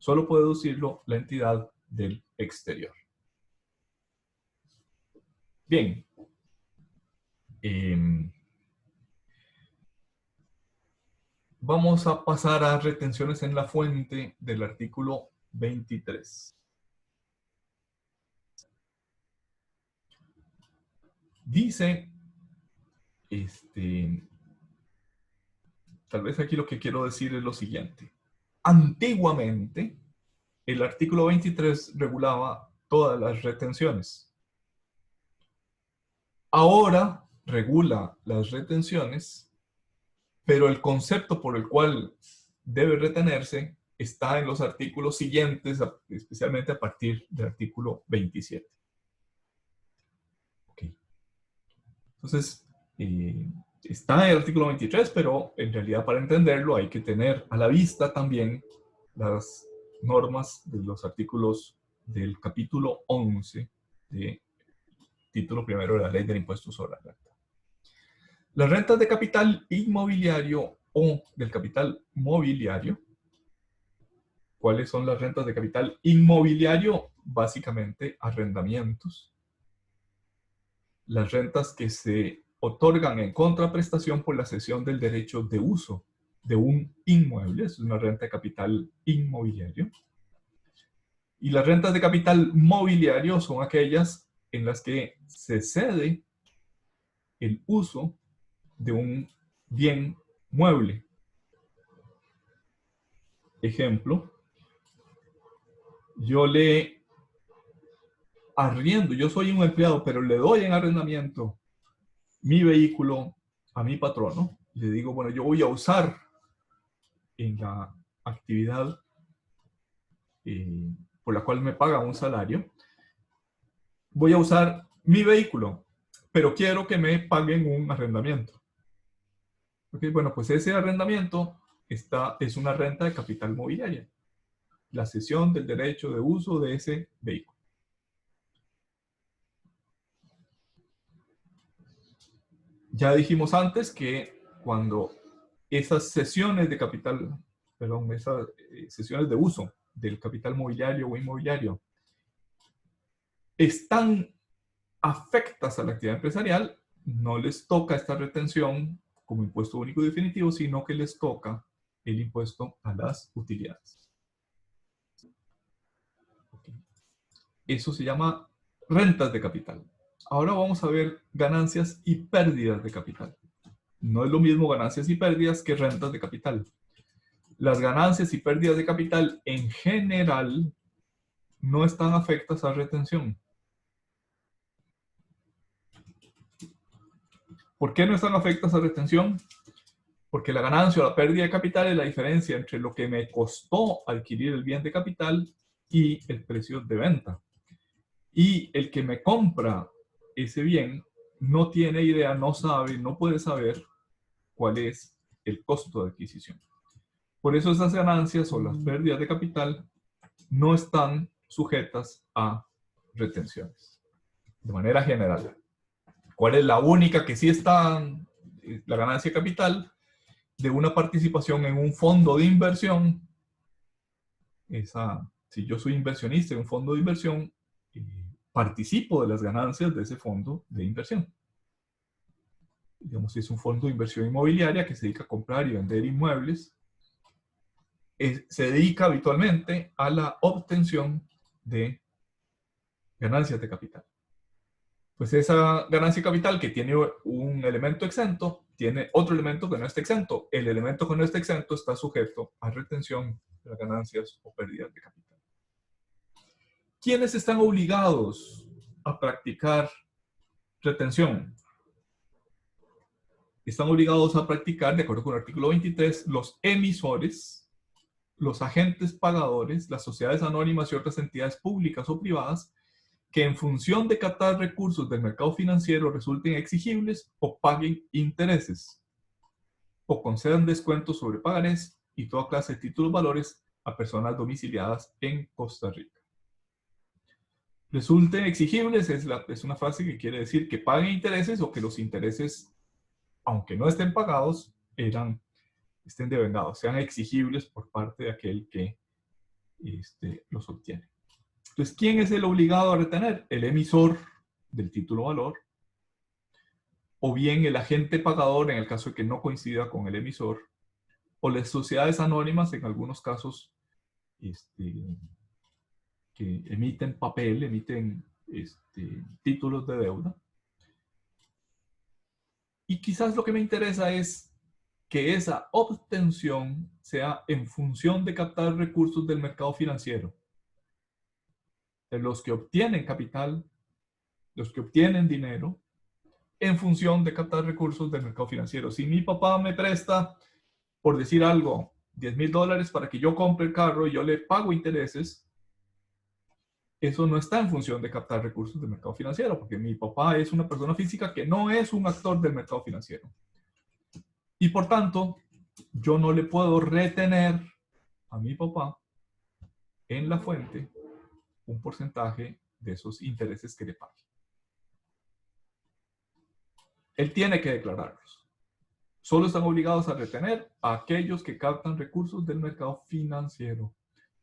Solo puede deducirlo la entidad del exterior. Bien. Vamos a pasar a retenciones en la fuente del artículo 23. Dice, tal vez aquí lo que quiero decir es lo siguiente. Antiguamente, el artículo 23 regulaba todas las retenciones. Ahora regula las retenciones, pero el concepto por el cual debe retenerse está en los artículos siguientes, especialmente a partir del artículo 27. Okay. Entonces, está en el artículo 23, pero en realidad para entenderlo hay que tener a la vista también las normas de los artículos del capítulo 11 de título primero de la Ley del Impuesto sobre la Renta. Las rentas de capital inmobiliario o del capital mobiliario. ¿Cuáles son las rentas de capital inmobiliario? Básicamente arrendamientos. Las rentas que se otorgan en contraprestación por la cesión del derecho de uso de un inmueble. Es una renta de capital inmobiliario. Y las rentas de capital mobiliario son aquellas en las que se cede el uso de un bien mueble. Ejemplo, yo le arriendo, yo soy un empleado, pero le doy en arrendamiento mi vehículo a mi patrono. Le digo, bueno, yo voy a usar en la actividad por la cual me paga un salario, voy a usar mi vehículo, pero quiero que me paguen un arrendamiento. Okay, bueno, pues ese arrendamiento es una renta de capital mobiliaria. La cesión del derecho de uso de ese vehículo. Ya dijimos antes que cuando esas sesiones de capital, perdón, esas sesiones de uso del capital mobiliario o inmobiliario están afectas a la actividad empresarial, no les toca esta retención como impuesto único definitivo, sino que les toca el impuesto a las utilidades. Okay. Eso se llama rentas de capital. Ahora vamos a ver ganancias y pérdidas de capital. No es lo mismo ganancias y pérdidas que rentas de capital. Las ganancias y pérdidas de capital en general no están afectas a retención. ¿Por qué no están afectas a retención? Porque la ganancia o la pérdida de capital es la diferencia entre lo que me costó adquirir el bien de capital y el precio de venta. Y el que me compra ese bien no tiene idea, no sabe, no puede saber cuál es el costo de adquisición. Por eso esas ganancias o las pérdidas de capital no están sujetas a retenciones, de manera general. ¿Cuál es la única que sí está? La ganancia de capital de una participación en un fondo de inversión. Si yo soy inversionista en un fondo de inversión, participo de las ganancias de ese fondo de inversión. Digamos, si es un fondo de inversión inmobiliaria que se dedica a comprar y vender inmuebles, se dedica habitualmente a la obtención de ganancias de capital. Pues esa ganancia de capital que tiene un elemento exento, tiene otro elemento que no está exento. El elemento que no está exento está sujeto a retención de las ganancias o pérdidas de capital. ¿Quiénes están obligados a practicar retención? Están obligados a practicar, de acuerdo con el artículo 23, los emisores los agentes pagadores, las sociedades anónimas y otras entidades públicas o privadas que en función de captar recursos del mercado financiero resulten exigibles o paguen intereses o concedan descuentos sobre pagarés y toda clase de títulos valores a personas domiciliadas en Costa Rica. Resulten exigibles es una frase que quiere decir que paguen intereses o que los intereses, aunque no estén pagados, estén devengados, sean exigibles por parte de aquel que los obtiene. Entonces, ¿quién es el obligado a retener? El emisor del título valor, o bien el agente pagador en el caso de que no coincida con el emisor, o las sociedades anónimas en algunos casos que emiten papel, emiten títulos de deuda. Y quizás lo que me interesa es que esa obtención sea en función de captar recursos del mercado financiero. De los que obtienen capital, los que obtienen dinero, en función de captar recursos del mercado financiero. Si mi papá me presta, por decir algo, $10,000 para que yo compre el carro y yo le pago intereses, eso no está en función de captar recursos del mercado financiero, porque mi papá es una persona física que no es un actor del mercado financiero. Y por tanto, yo no le puedo retener a mi papá en la fuente un porcentaje de esos intereses que le pague. Él tiene que declararlos. Solo están obligados a retener a aquellos que captan recursos del mercado financiero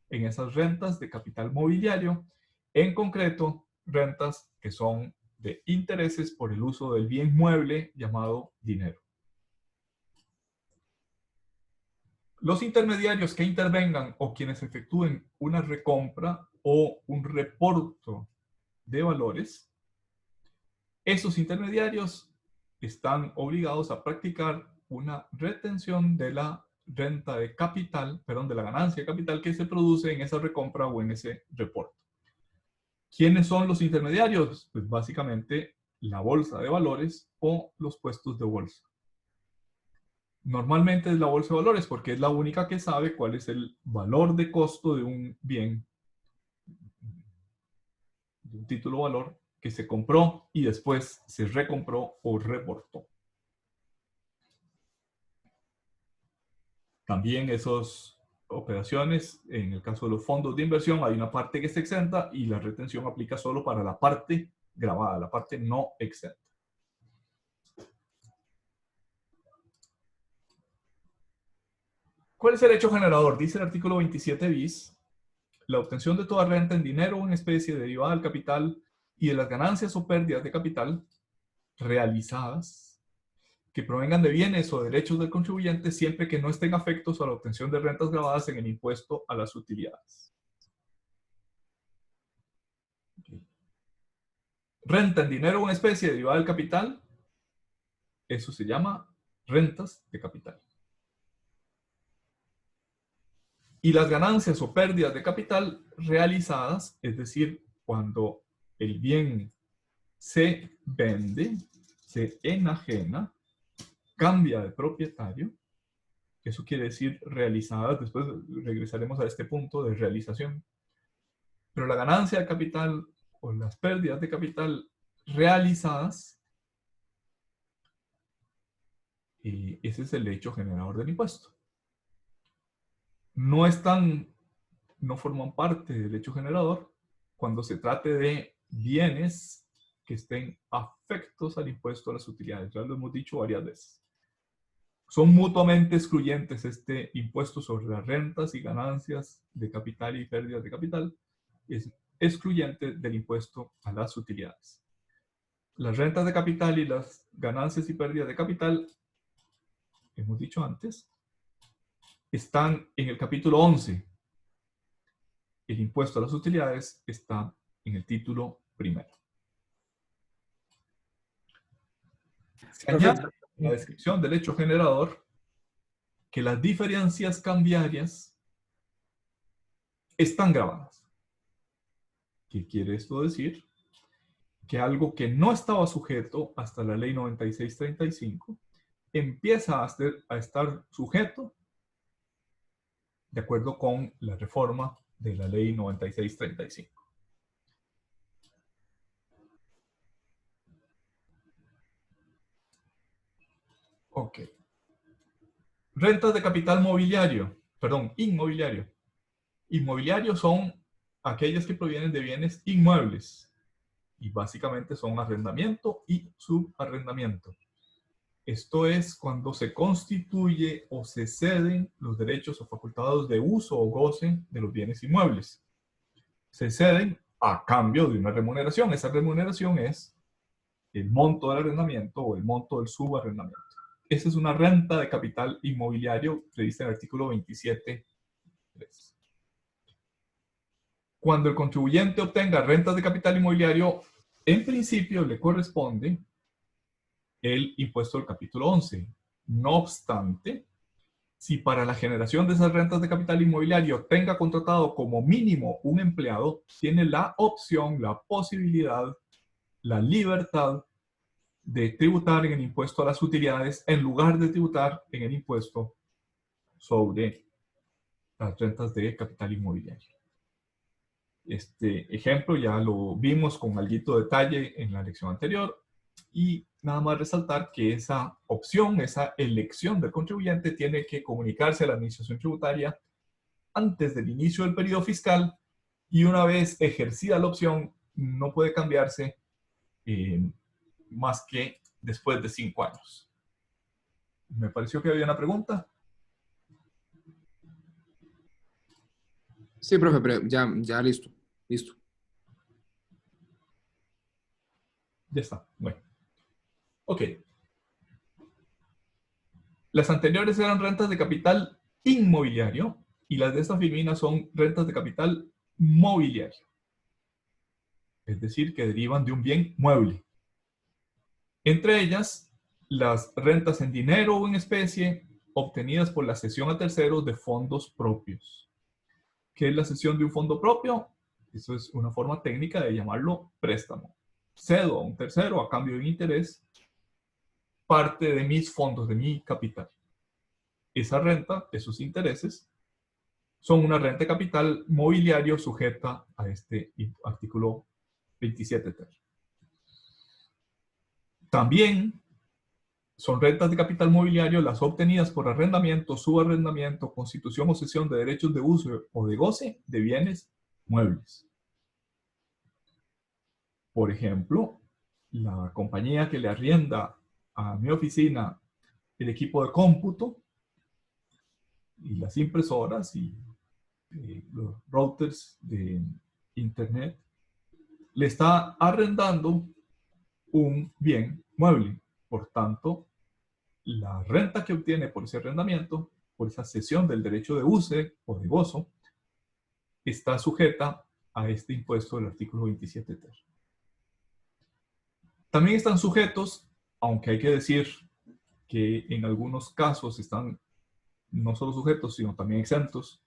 en esas rentas de capital mobiliario, en concreto, rentas que son de intereses por el uso del bien mueble llamado dinero. Los intermediarios que intervengan o quienes efectúen una recompra o un reporto de valores, esos intermediarios están obligados a practicar una retención de la renta de capital, perdón, de la ganancia de capital que se produce en esa recompra o en ese reporte. ¿Quiénes son los intermediarios? Pues básicamente la bolsa de valores o los puestos de bolsa. Normalmente es la bolsa de valores porque es la única que sabe cuál es el valor de costo de un bien, de un título valor que se compró y después se recompró o reportó. También esas operaciones, en el caso de los fondos de inversión, hay una parte que está exenta y la retención aplica solo para la parte grabada, la parte no exenta. ¿Cuál es el hecho generador? Dice el artículo 27 bis, la obtención de toda renta en dinero o en especie derivada del capital y de las ganancias o pérdidas de capital realizadas que provengan de bienes o derechos del contribuyente siempre que no estén afectos a la obtención de rentas grabadas en el impuesto a las utilidades. Okay. Renta en dinero o en especie derivada del capital, eso se llama rentas de capital. Y las ganancias o pérdidas de capital realizadas, es decir, cuando el bien se vende, se enajena, cambia de propietario, eso quiere decir realizadas, después regresaremos a este punto de realización. Pero la ganancia de capital o las pérdidas de capital realizadas, ese es el hecho generador del impuesto. No forman parte del hecho generador cuando se trate de bienes que estén afectos al impuesto a las utilidades. Ya lo hemos dicho varias veces. Son mutuamente excluyentes este impuesto sobre las rentas y ganancias de capital y pérdidas de capital. Es excluyente del impuesto a las utilidades. Las rentas de capital y las ganancias y pérdidas de capital, hemos dicho antes, están en el capítulo 11. El impuesto a las utilidades está en el título primero. Se añade en la descripción del hecho generador que las diferencias cambiarias están grabadas. ¿Qué quiere esto decir? Que algo que no estaba sujeto hasta la ley 9635 empieza a estar sujeto de acuerdo con la reforma de la ley 9635. Ok. Rentas de capital mobiliario, perdón, inmobiliario. Inmobiliarios son aquellas que provienen de bienes inmuebles y básicamente son arrendamiento y subarrendamiento. Esto es cuando se constituye o se ceden los derechos o facultados de uso o goce de los bienes inmuebles. Se ceden a cambio de una remuneración. Esa remuneración es el monto del arrendamiento o el monto del subarrendamiento. Esa es una renta de capital inmobiliario prevista en el artículo 27.3. Cuando el contribuyente obtenga rentas de capital inmobiliario, en principio le corresponde el impuesto del capítulo 11. No obstante, si para la generación de esas rentas de capital inmobiliario tenga contratado como mínimo un empleado, tiene la opción, la posibilidad, la libertad de tributar en el impuesto a las utilidades en lugar de tributar en el impuesto sobre las rentas de capital inmobiliario. Este ejemplo ya lo vimos con alguito detalle en la lección anterior y nada más resaltar que esa opción, esa elección del contribuyente tiene que comunicarse a la administración tributaria antes del inicio del periodo fiscal y una vez ejercida la opción no puede cambiarse más que después de 5 años. Me pareció que había una pregunta. Sí, profe, pero ya listo. Listo. Ya está. Bueno. Ok. Las anteriores eran rentas de capital inmobiliario y las de esta filmina son rentas de capital mobiliario. Es decir, que derivan de un bien mueble. Entre ellas, las rentas en dinero o en especie obtenidas por la cesión a terceros de fondos propios. ¿Qué es la cesión de un fondo propio? Eso es una forma técnica de llamarlo préstamo. Cedo a un tercero a cambio de un interés parte de mis fondos, de mi capital. Esa renta, esos intereses, son una renta de capital mobiliario sujeta a este artículo 27.3. También son rentas de capital mobiliario las obtenidas por arrendamiento, subarrendamiento, constitución o cesión de derechos de uso o de goce de bienes muebles. Por ejemplo, la compañía que le arrienda a mi oficina el equipo de cómputo y las impresoras y los routers de internet, le está arrendando un bien mueble. Por tanto, la renta que obtiene por ese arrendamiento, por esa cesión del derecho de uso o de gozo, está sujeta a este impuesto del artículo 27.3. También están sujetos, aunque hay que decir que en algunos casos están no solo sujetos, sino también exentos,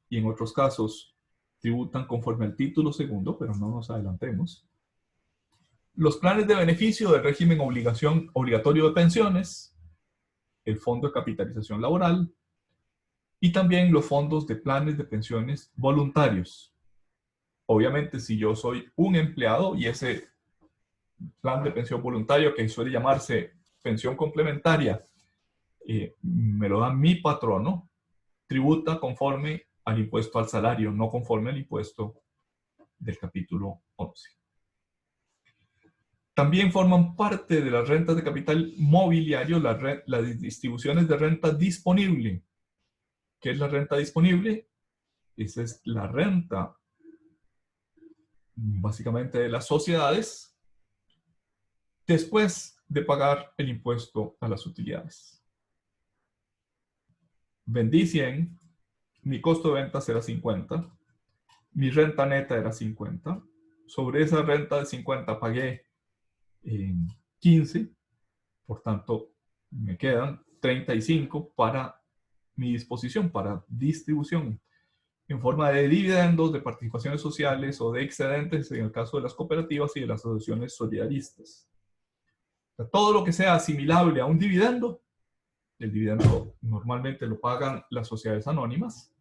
y en otros casos tributan conforme al título segundo, pero no nos adelantemos. Los planes de beneficio del régimen obligatorio de pensiones, el fondo de capitalización laboral, y también los fondos de planes de pensiones voluntarios. Obviamente, si yo soy un empleado y ese plan de pensión voluntario, que suele llamarse pensión complementaria, me lo da mi patrono, tributa conforme al impuesto al salario, no conforme al impuesto del capítulo 11. También forman parte de las rentas de capital mobiliario las distribuciones de renta disponible. ¿Qué es la renta disponible? Esa es la renta básicamente de las sociedades después de pagar el impuesto a las utilidades. Vendí 100, mi costo de venta era 50, mi renta neta era 50, sobre esa renta de 50 pagué 15, por tanto me quedan 35 para mi disposición, para distribución, en forma de dividendos, de participaciones sociales o de excedentes en el caso de las cooperativas y de las asociaciones solidaristas. O sea, todo lo que sea asimilable a un dividendo, el dividendo normalmente lo pagan las sociedades anónimas,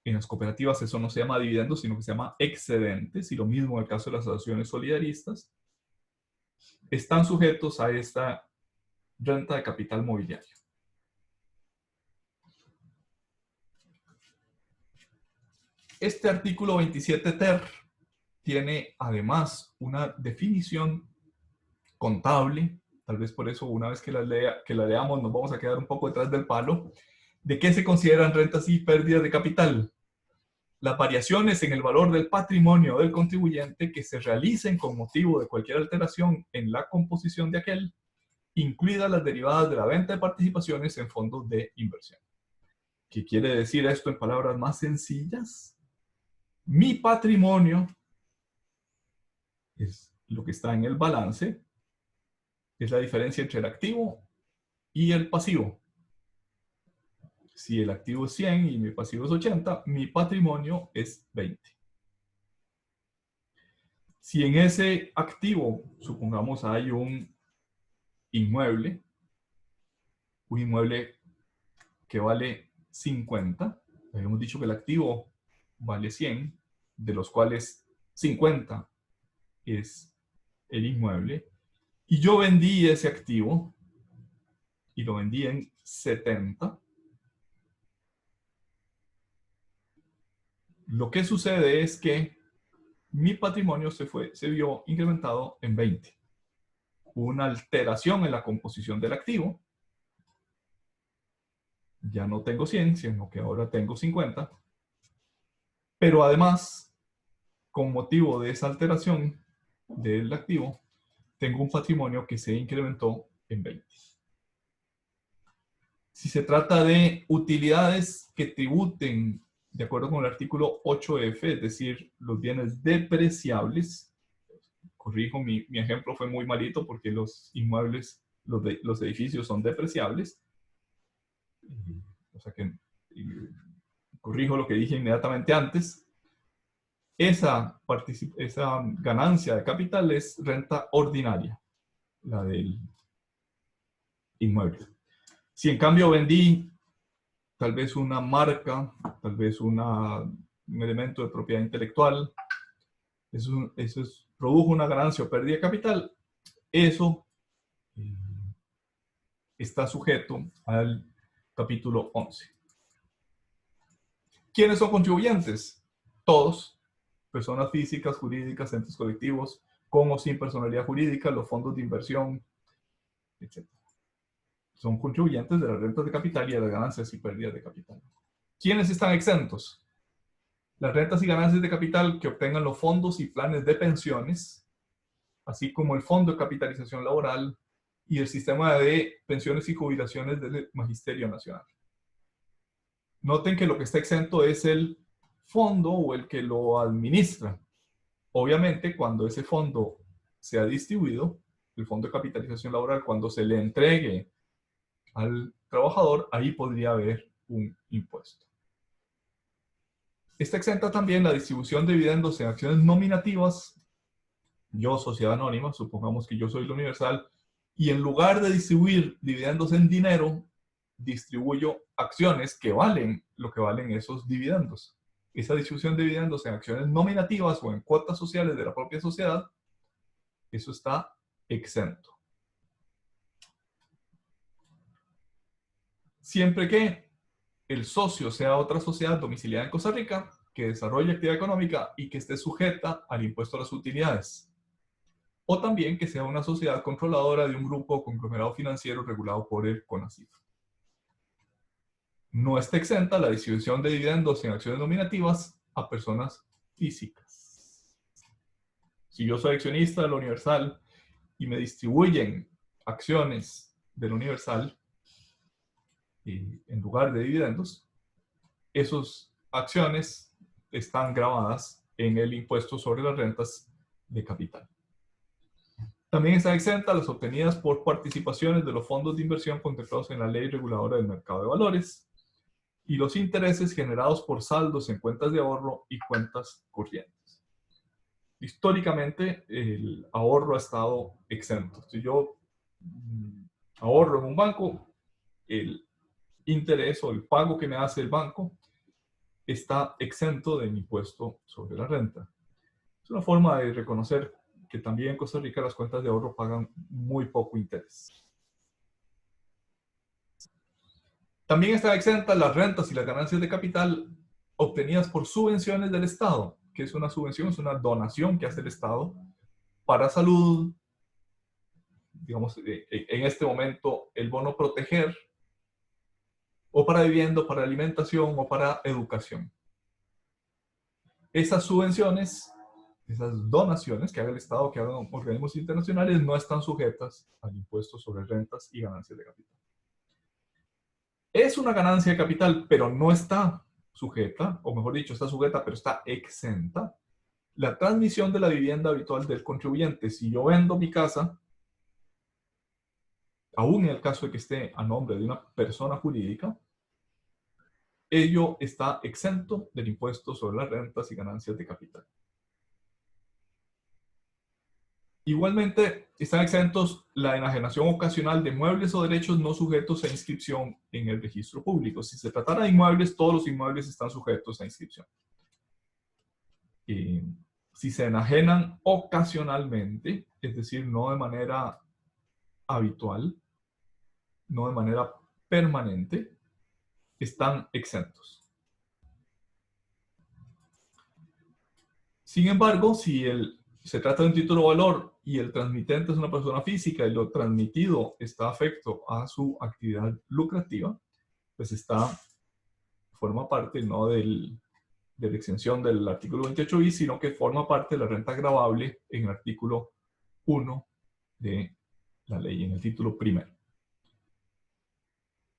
En las cooperativas eso no se llama dividendos, sino que se llama excedentes, y lo mismo en el caso de las asociaciones solidaristas, están sujetos a esta renta de capital mobiliario. Este artículo 27 ter tiene además una definición contable, tal vez por eso una vez que la leamos nos vamos a quedar un poco detrás del palo, de qué se consideran rentas y pérdidas de capital. Las variaciones en el valor del patrimonio del contribuyente que se realicen con motivo de cualquier alteración en la composición de aquel, incluidas las derivadas de la venta de participaciones en fondos de inversión. ¿Qué quiere decir esto en palabras más sencillas? Mi patrimonio es lo que está en el balance, es la diferencia entre el activo y el pasivo. Si el activo es 100 y mi pasivo es 80, mi patrimonio es 20. Si en ese activo, supongamos, hay un inmueble que vale 50, habíamos dicho que el activo vale 100, de los cuales 50 es el inmueble, y yo vendí ese activo y lo vendí en 70, lo que sucede es que mi patrimonio se vio incrementado en 20. Hubo una alteración en la composición del activo. Ya no tengo 100, sino que ahora tengo 50. Pero además, con motivo de esa alteración del activo, tengo un patrimonio que se incrementó en 20. Si se trata de utilidades que tributen de acuerdo con el artículo 8F, es decir, los bienes depreciables, corrijo, mi ejemplo fue muy malito porque los inmuebles, los edificios son depreciables. O sea que corrijo lo que dije inmediatamente antes. Esa ganancia de capital es renta ordinaria, la del inmueble. Si en cambio vendí tal vez una marca, tal vez un elemento de propiedad intelectual, eso produjo una ganancia o pérdida de capital, eso está sujeto al capítulo 11. ¿Quiénes son contribuyentes? Todos, personas físicas, jurídicas, entes colectivos, con o sin personalidad jurídica, los fondos de inversión, etc. Son contribuyentes de las rentas de capital y de las ganancias y pérdidas de capital. ¿Quiénes están exentos? Las rentas y ganancias de capital que obtengan los fondos y planes de pensiones, así como el Fondo de Capitalización Laboral y el sistema de pensiones y jubilaciones del Magisterio Nacional. Noten que lo que está exento es el fondo o el que lo administra. Obviamente, cuando ese fondo sea distribuido, el Fondo de Capitalización Laboral, cuando se le entregue al trabajador, ahí podría haber un impuesto. Está exenta también la distribución de dividendos en acciones nominativas. Yo, sociedad anónima, supongamos que yo soy la Universal, y en lugar de distribuir dividendos en dinero, distribuyo acciones que valen lo que valen esos dividendos. Esa distribución de dividendos en acciones nominativas o en cuotas sociales de la propia sociedad, eso está exento. Siempre que el socio sea otra sociedad domiciliada en Costa Rica, que desarrolle actividad económica y que esté sujeta al impuesto a las utilidades. O también que sea una sociedad controladora de un grupo o conglomerado financiero regulado por el CONACYT. No está exenta la distribución de dividendos en acciones nominativas a personas físicas. Si yo soy accionista de la Universal y me distribuyen acciones de la Universal en lugar de dividendos, esas acciones están gravadas en el impuesto sobre las rentas de capital. También está exenta las obtenidas por participaciones de los fondos de inversión contemplados en la Ley Reguladora del Mercado de Valores y los intereses generados por saldos en cuentas de ahorro y cuentas corrientes. Históricamente, el ahorro ha estado exento. Si yo ahorro en un banco, el interés o el pago que me hace el banco está exento del impuesto sobre la renta. Es una forma de reconocer que también en Costa Rica las cuentas de ahorro pagan muy poco interés. También están exentas las rentas y las ganancias de capital obtenidas por subvenciones del Estado. ¿Qué es una subvención? Es una donación que hace el Estado para salud, digamos, en este momento el bono proteger, o para vivienda, o para alimentación, o para educación. Esas subvenciones, esas donaciones que haga el Estado, que hagan organismos internacionales, no están sujetas al impuesto sobre rentas y ganancias de capital. Es una ganancia de capital, pero no está sujeta, o mejor dicho, está sujeta, pero está exenta, la transmisión de la vivienda habitual del contribuyente. Si yo vendo mi casa, aún en el caso de que esté a nombre de una persona jurídica, ello está exento del impuesto sobre las rentas y ganancias de capital. Igualmente, están exentos la enajenación ocasional de muebles o derechos no sujetos a inscripción en el registro público. Si se tratara de inmuebles, todos los inmuebles están sujetos a inscripción. Si se enajenan ocasionalmente, es decir, no de manera habitual, no de manera permanente, están exentos. Sin embargo, si se trata de un título de valor y el transmitente es una persona física y lo transmitido está afecto a su actividad lucrativa, pues forma parte no de la exención del artículo 28 bis, sino que forma parte de la renta gravable en el artículo 1 de la ley, en el título primero.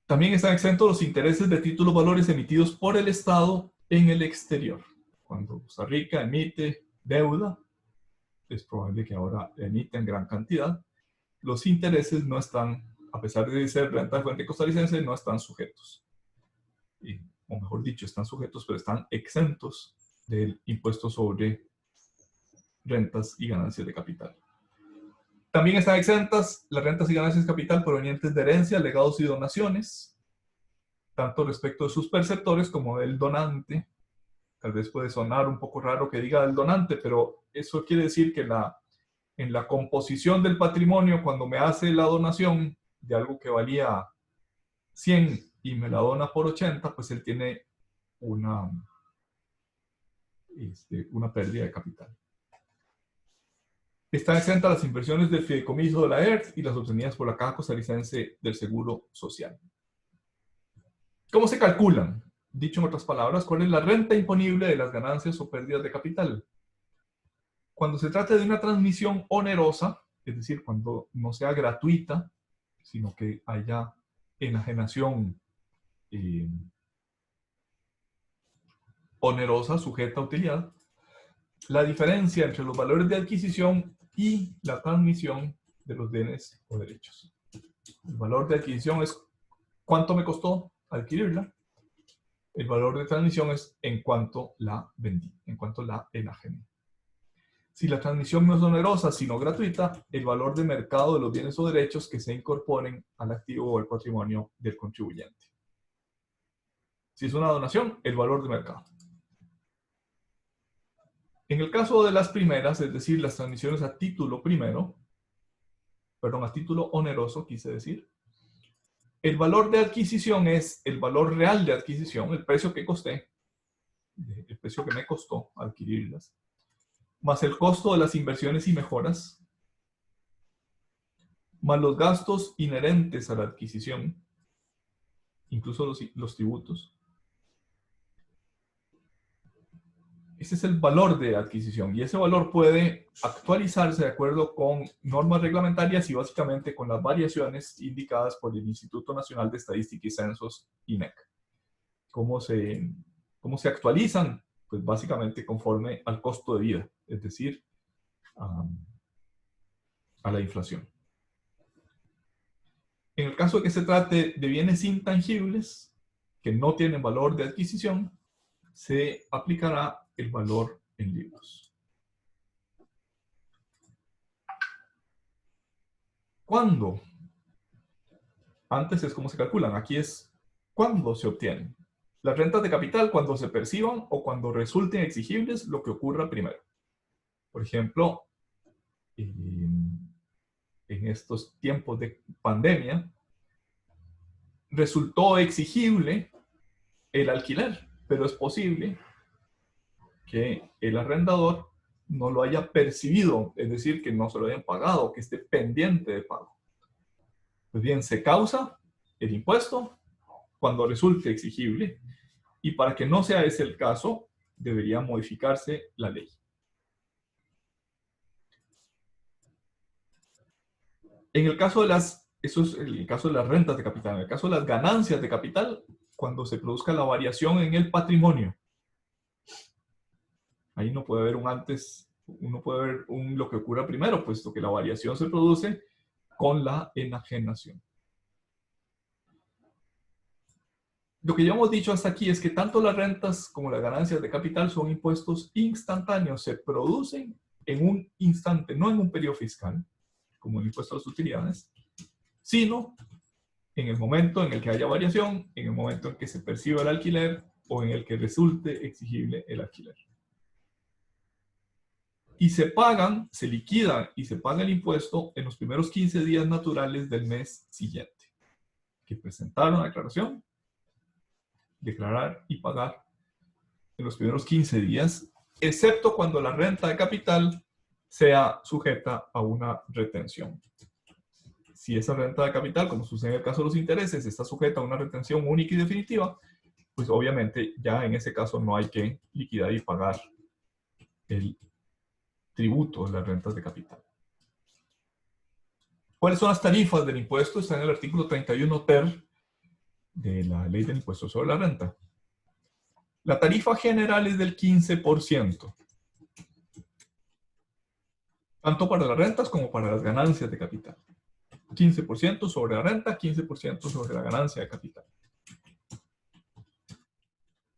También están exentos los intereses de títulos valores emitidos por el Estado en el exterior. Cuando Costa Rica emite deuda, es probable que ahora emita en gran cantidad, los intereses no están, a pesar de ser renta de fuente costarricense, no están sujetos. O mejor dicho, están sujetos, pero están exentos del impuesto sobre rentas y ganancias de capital. También están exentas las rentas y ganancias de capital provenientes de herencias, legados y donaciones, tanto respecto de sus perceptores como del donante. Tal vez puede sonar un poco raro que diga del donante, pero eso quiere decir que en la composición del patrimonio, cuando me hace la donación de algo que valía 100 y me la dona por 80, pues él tiene una pérdida de capital. Están exentas las inversiones del fideicomiso de la ERTH y las obtenidas por la Caja Costarricense del Seguro Social. ¿Cómo se calculan? Dicho en otras palabras, ¿cuál es la renta imponible de las ganancias o pérdidas de capital? Cuando se trata de una transmisión onerosa, es decir, cuando no sea gratuita, sino que haya enajenación onerosa, sujeta a utilidad, la diferencia entre los valores de adquisición y la transmisión de los bienes o derechos. El valor de adquisición es cuánto me costó adquirirla. El valor de transmisión es en cuánto la vendí, en cuánto la enajené. Si la transmisión no es onerosa, sino gratuita, el valor de mercado de los bienes o derechos que se incorporen al activo o al patrimonio del contribuyente. Si es una donación, el valor de mercado. En el caso de las primeras, es decir, las transmisiones a título primero, perdón, a título oneroso, quise decir, el valor de adquisición es el valor real de adquisición, el precio que costé, el precio que me costó adquirirlas, más el costo de las inversiones y mejoras, más los gastos inherentes a la adquisición, incluso los tributos. Ese es el valor de adquisición y ese valor puede actualizarse de acuerdo con normas reglamentarias y básicamente con las variaciones indicadas por el Instituto Nacional de Estadística y Censos, INEC. ¿Cómo se actualizan? Pues básicamente conforme al costo de vida, es decir, a la inflación. En el caso de que se trate de bienes intangibles que no tienen valor de adquisición, se aplicará el valor en libros. ¿Cuándo? Antes es cómo se calculan, aquí es cuándo se obtienen. Las rentas de capital cuando se perciban o cuando resulten exigibles lo que ocurra primero. Por ejemplo, en estos tiempos de pandemia, resultó exigible el alquiler, pero es posible que el arrendador no lo haya percibido, es decir, que no se lo hayan pagado, que esté pendiente de pago. Pues bien, se causa el impuesto cuando resulte exigible, y para que no sea ese el caso, debería modificarse la ley. En el caso de eso es el caso de las rentas de capital. En el caso de las ganancias de capital, cuando se produzca la variación en el patrimonio, ahí no puede haber un antes, uno puede ver lo que ocurra primero, puesto que la variación se produce con la enajenación. Lo que ya hemos dicho hasta aquí es que tanto las rentas como las ganancias de capital son impuestos instantáneos, se producen en un instante, no en un periodo fiscal, como el impuesto a las utilidades, sino en el momento en el que haya variación, en el momento en que se perciba el alquiler o en el que resulte exigible el alquiler. Y se pagan, se liquidan y se paga el impuesto en los primeros 15 días naturales del mes siguiente, que presentaron la declaración, declarar y pagar en los primeros 15 días, excepto cuando la renta de capital sea sujeta a una retención. Si esa renta de capital, como sucede en el caso de los intereses, está sujeta a una retención única y definitiva, pues obviamente ya en ese caso no hay que liquidar y pagar el tributo de las rentas de capital. ¿Cuáles son las tarifas del impuesto? Está en el artículo 31 ter de la Ley del Impuesto sobre la Renta. La tarifa general es del 15%, tanto para las rentas como para las ganancias de capital. 15% sobre la renta, 15% sobre la ganancia de capital.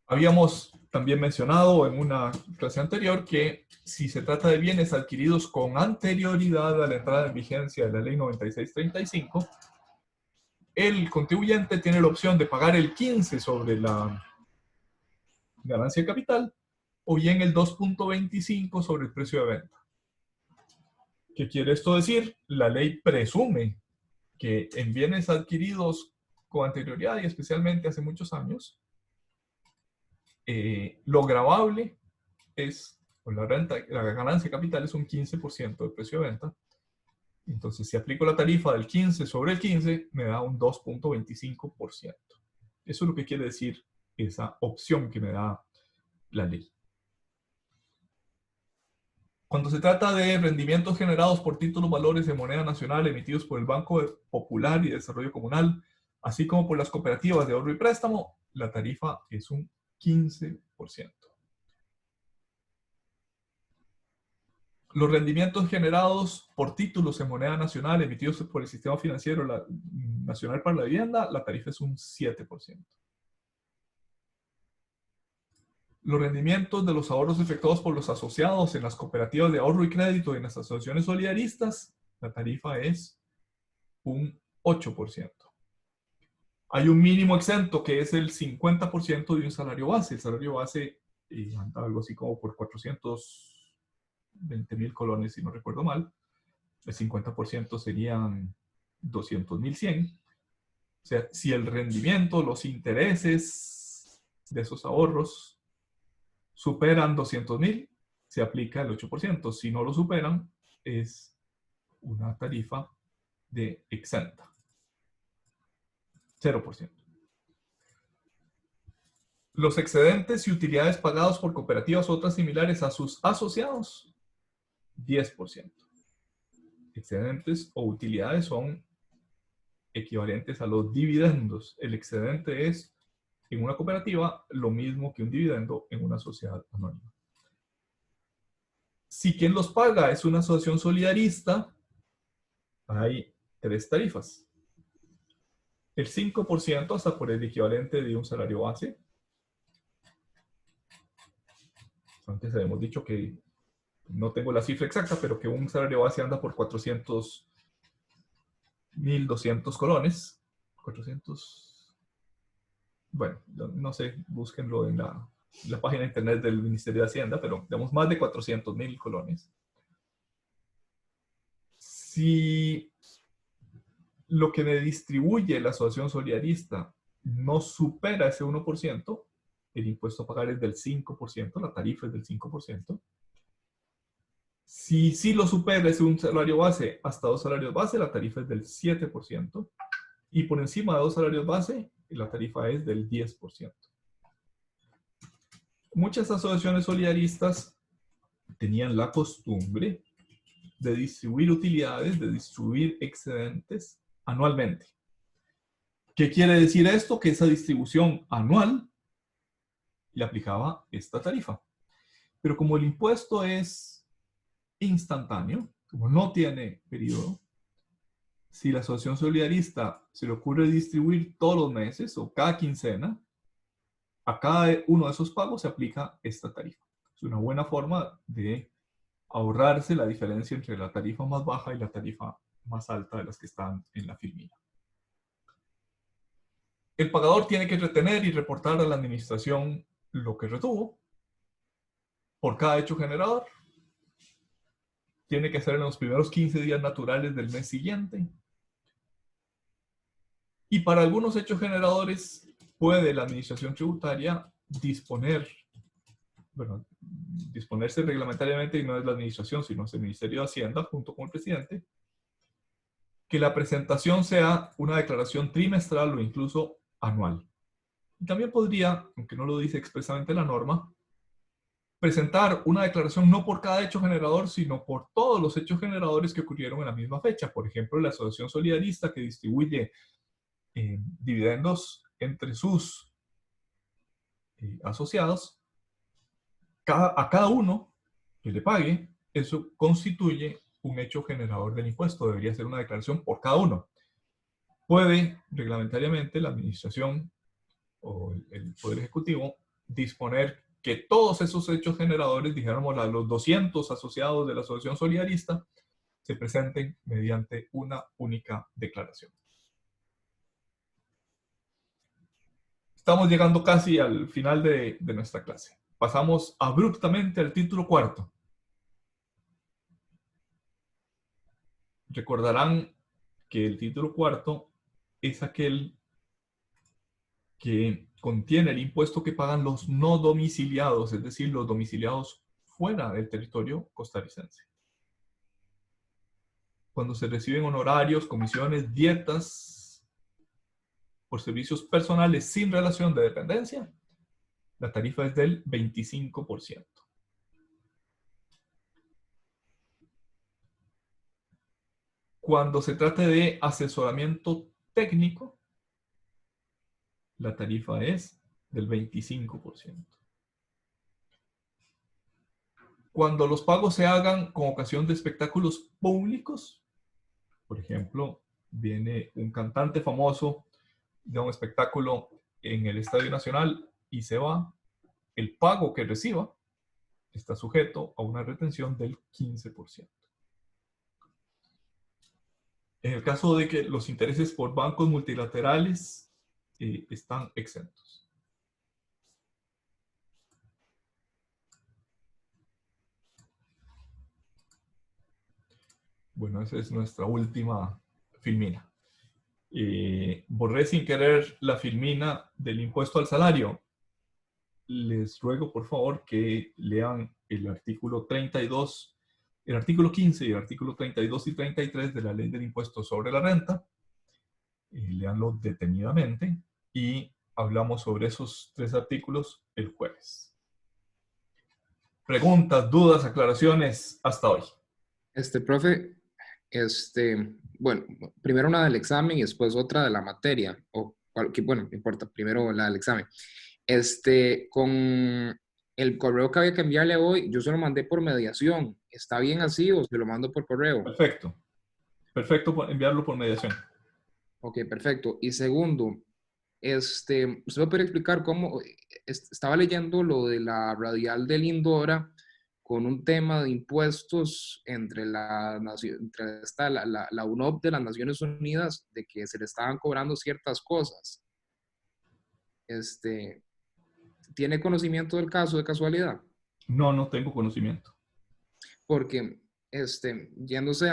Habíamos también mencionado en una clase anterior que si se trata de bienes adquiridos con anterioridad a la entrada en vigencia de la Ley 9635, el contribuyente tiene la opción de pagar el 15% sobre la ganancia de capital o bien el 2.25% sobre el precio de venta. ¿Qué quiere esto decir? La ley presume que en bienes adquiridos con anterioridad y especialmente hace muchos años, lo gravable es, o la renta, la ganancia de capital es un 15% del precio de venta. Entonces, si aplico la tarifa del 15 sobre el 15, me da un 2.25%. Eso es lo que quiere decir esa opción que me da la ley. Cuando se trata de rendimientos generados por títulos valores de moneda nacional emitidos por el Banco Popular y Desarrollo Comunal, así como por las cooperativas de ahorro y préstamo, la tarifa es un 15%. Los rendimientos generados por títulos en moneda nacional emitidos por el Sistema Financiero Nacional para la Vivienda, la tarifa es un 7%. Los rendimientos de los ahorros efectuados por los asociados en las cooperativas de ahorro y crédito y en las asociaciones solidaristas, la tarifa es un 8%. Hay un mínimo exento que es el 50% de un salario base. El salario base anda algo así como por 420,000 colones, si no recuerdo mal. El 50% serían 200,100. O sea, si el rendimiento, los intereses de esos ahorros superan 200,000, se aplica el 8%. Si no lo superan, es una tarifa de exenta. 0%. Los excedentes y utilidades pagados por cooperativas u otras similares a sus asociados, 10%. Excedentes o utilidades son equivalentes a los dividendos. El excedente es, en una cooperativa, lo mismo que un dividendo en una sociedad anónima. Si quien los paga es una asociación solidarista, hay 3 tarifas. El 5% hasta por el equivalente de un salario base. Antes habíamos dicho que no tengo la cifra exacta, pero que un salario base anda por 400,200 colones. 400. bueno, no sé, búsquenlo en la página de internet del Ministerio de Hacienda, pero digamos más de 400,000 colones. Si lo que me distribuye la asociación solidarista no supera ese 1%, el impuesto a pagar es del 5%, la tarifa es del 5%. Si sí lo supera, es un salario base hasta 2 salarios base, la tarifa es del 7%. Y por encima de 2 salarios base, la tarifa es del 10%. Muchas asociaciones solidaristas tenían la costumbre de distribuir utilidades, de distribuir excedentes anualmente. ¿Qué quiere decir esto? Que esa distribución anual le aplicaba esta tarifa. Pero como el impuesto es instantáneo, como no tiene periodo, si la asociación solidarista se le ocurre distribuir todos los meses o cada quincena, a cada uno de esos pagos se aplica esta tarifa. Es una buena forma de ahorrarse la diferencia entre la tarifa más baja y la tarifa más alta de las que están en la filmina. El pagador tiene que retener y reportar a la administración lo que retuvo por cada hecho generador. Tiene que hacer en los primeros 15 días naturales del mes siguiente. Y para algunos hechos generadores puede la administración tributaria disponerse reglamentariamente, y no es la administración, sino es el Ministerio de Hacienda junto con el presidente, que la presentación sea una declaración trimestral o incluso anual. Y también podría, aunque no lo dice expresamente la norma, presentar una declaración no por cada hecho generador, sino por todos los hechos generadores que ocurrieron en la misma fecha. Por ejemplo, la asociación solidarista que distribuye dividendos entre sus asociados, a cada uno que le pague, eso constituye un hecho generador del impuesto. Debería ser una declaración por cada uno. Puede reglamentariamente la administración o el Poder Ejecutivo disponer que todos esos hechos generadores, dijéramos los 200 asociados de la asociación solidarista, se presenten mediante una única declaración. Estamos llegando casi al final de nuestra clase. Pasamos abruptamente al título cuarto. Recordarán que el título cuarto es aquel que contiene el impuesto que pagan los no domiciliados, es decir, los domiciliados fuera del territorio costarricense. Cuando se reciben honorarios, comisiones, dietas por servicios personales sin relación de dependencia, la tarifa es del 25%. Cuando se trata de asesoramiento técnico, la tarifa es del 25%. Cuando los pagos se hagan con ocasión de espectáculos públicos, por ejemplo, viene un cantante famoso de un espectáculo en el Estadio Nacional y se va, el pago que reciba está sujeto a una retención del 15%. En el caso de que los intereses por bancos multilaterales están exentos. Bueno, esa es nuestra última filmina. Borré sin querer la filmina del impuesto al salario. Les ruego por favor que lean el artículo 32, el artículo 15 y el artículo 32 y 33 de la Ley del Impuesto sobre la Renta. Leanlo detenidamente y hablamos sobre esos 3 artículos el jueves. Preguntas, dudas, aclaraciones hasta hoy. Profe, bueno, primero una del examen y después otra de la materia, bueno, no importa, primero la del examen. Con el correo que había que enviarle hoy, yo se lo mandé por mediación. ¿Está bien así o se lo mando por correo? Perfecto. Perfecto enviarlo por mediación. Ok, perfecto. Y segundo, ¿usted me puede explicar cómo? Estaba leyendo lo de la radial de Lindora con un tema de impuestos entre la UNOP de las Naciones Unidas, de que se le estaban cobrando ciertas cosas. ¿Tiene conocimiento del caso de casualidad? No, no tengo conocimiento. Porque, yéndose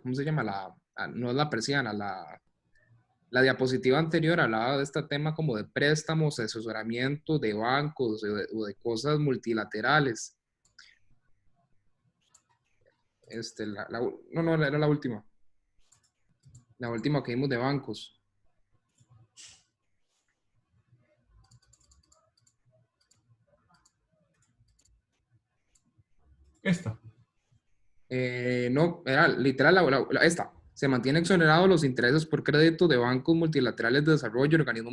¿cómo se llama? No es la persiana, la diapositiva anterior hablaba de este tema como de préstamos, asesoramiento de bancos o de cosas multilaterales. No, era la última. La última que vimos de bancos. Esta. No, era literal esta. Se mantienen exonerados los intereses por crédito de bancos multilaterales de desarrollo, organismos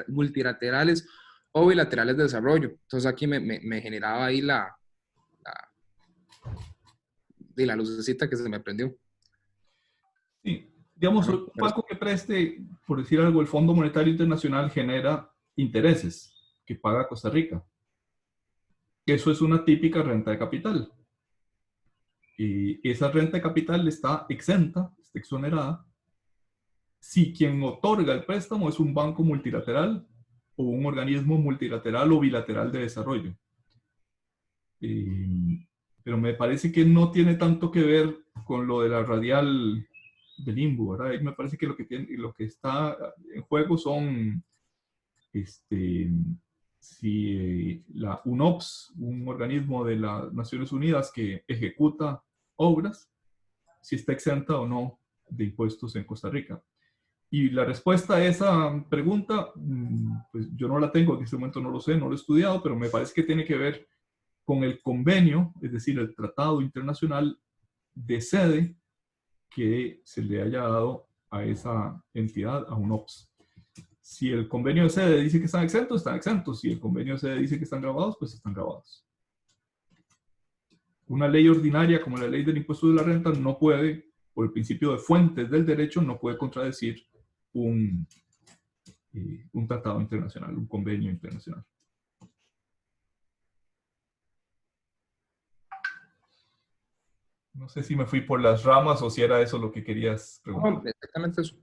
multilaterales o bilaterales de desarrollo. Entonces aquí me generaba ahí la lucecita que se me prendió. Sí, digamos, un banco que preste, por decir algo, el Fondo Monetario Internacional genera intereses que paga Costa Rica. Eso es una típica renta de capital. Y esa renta de capital está exenta, está exonerada, si quien otorga el préstamo es un banco multilateral o un organismo multilateral o bilateral de desarrollo. Pero me parece que no tiene tanto que ver con lo de la radial del limbo, ¿verdad? Me parece que lo que está en juego son si la UNOPS, un organismo de las Naciones Unidas que ejecuta obras, si está exenta o no de impuestos en Costa Rica. Y la respuesta a esa pregunta, pues yo no la tengo, en este momento no lo sé, no lo he estudiado, pero me parece que tiene que ver con el convenio, es decir, el tratado internacional de sede que se le haya dado a esa entidad, a UNOPS. Si el convenio de sede dice que están exentos, están exentos. Si el convenio de sede dice que están grabados, pues están grabados. Una ley ordinaria como la ley del impuesto de la renta no puede, por el principio de fuentes del derecho, no puede contradecir un tratado internacional, un convenio internacional. No sé si me fui por las ramas o si era eso lo que querías preguntar. No, exactamente eso.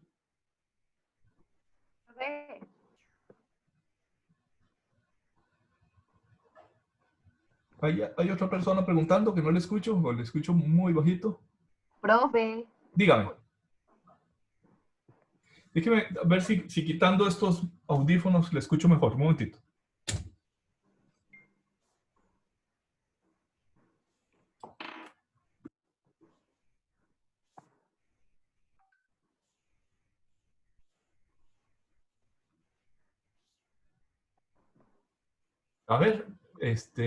¿Hay otra persona preguntando que no le escucho o le escucho muy bajito? Profe. Dígame. Déjeme ver si quitando estos audífonos le escucho mejor. Un momentito. A ver,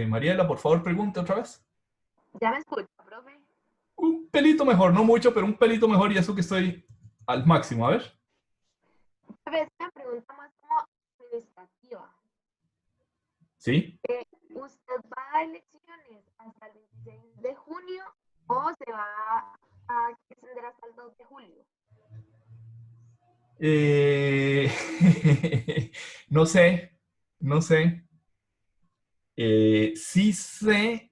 Mariela, por favor, pregunte otra vez. ¿Ya me escucha, profe? Un pelito mejor, no mucho, pero un pelito mejor y eso que estoy al máximo. A ver. Profe, es una pregunta más como administrativa. ¿Sí? ¿Usted va a elecciones hasta el 26 de junio o se va a extender hasta el 2 de julio? No sé, no sé. Sí sé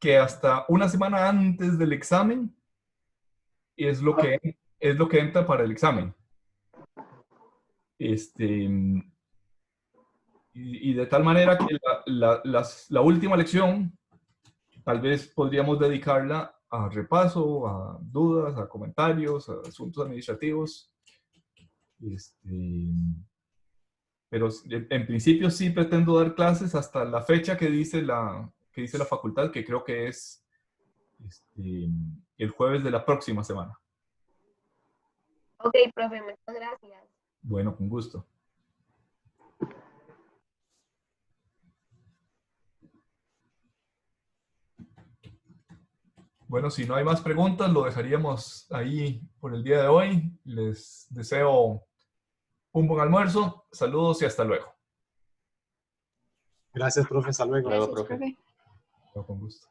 que hasta una semana antes del examen es lo que entra para el examen. Y de tal manera que la última lección tal vez podríamos dedicarla a repaso, a dudas, a comentarios, a asuntos administrativos. Pero en principio sí pretendo dar clases hasta la fecha que dice la facultad, que creo que es el jueves de la próxima semana. Ok, profe, muchas gracias. Bueno, con gusto. Bueno, si no hay más preguntas, lo dejaríamos ahí por el día de hoy. Les deseo un buen almuerzo. Saludos y hasta luego. Gracias, profe. Hasta luego. Luego, profe. Con gusto.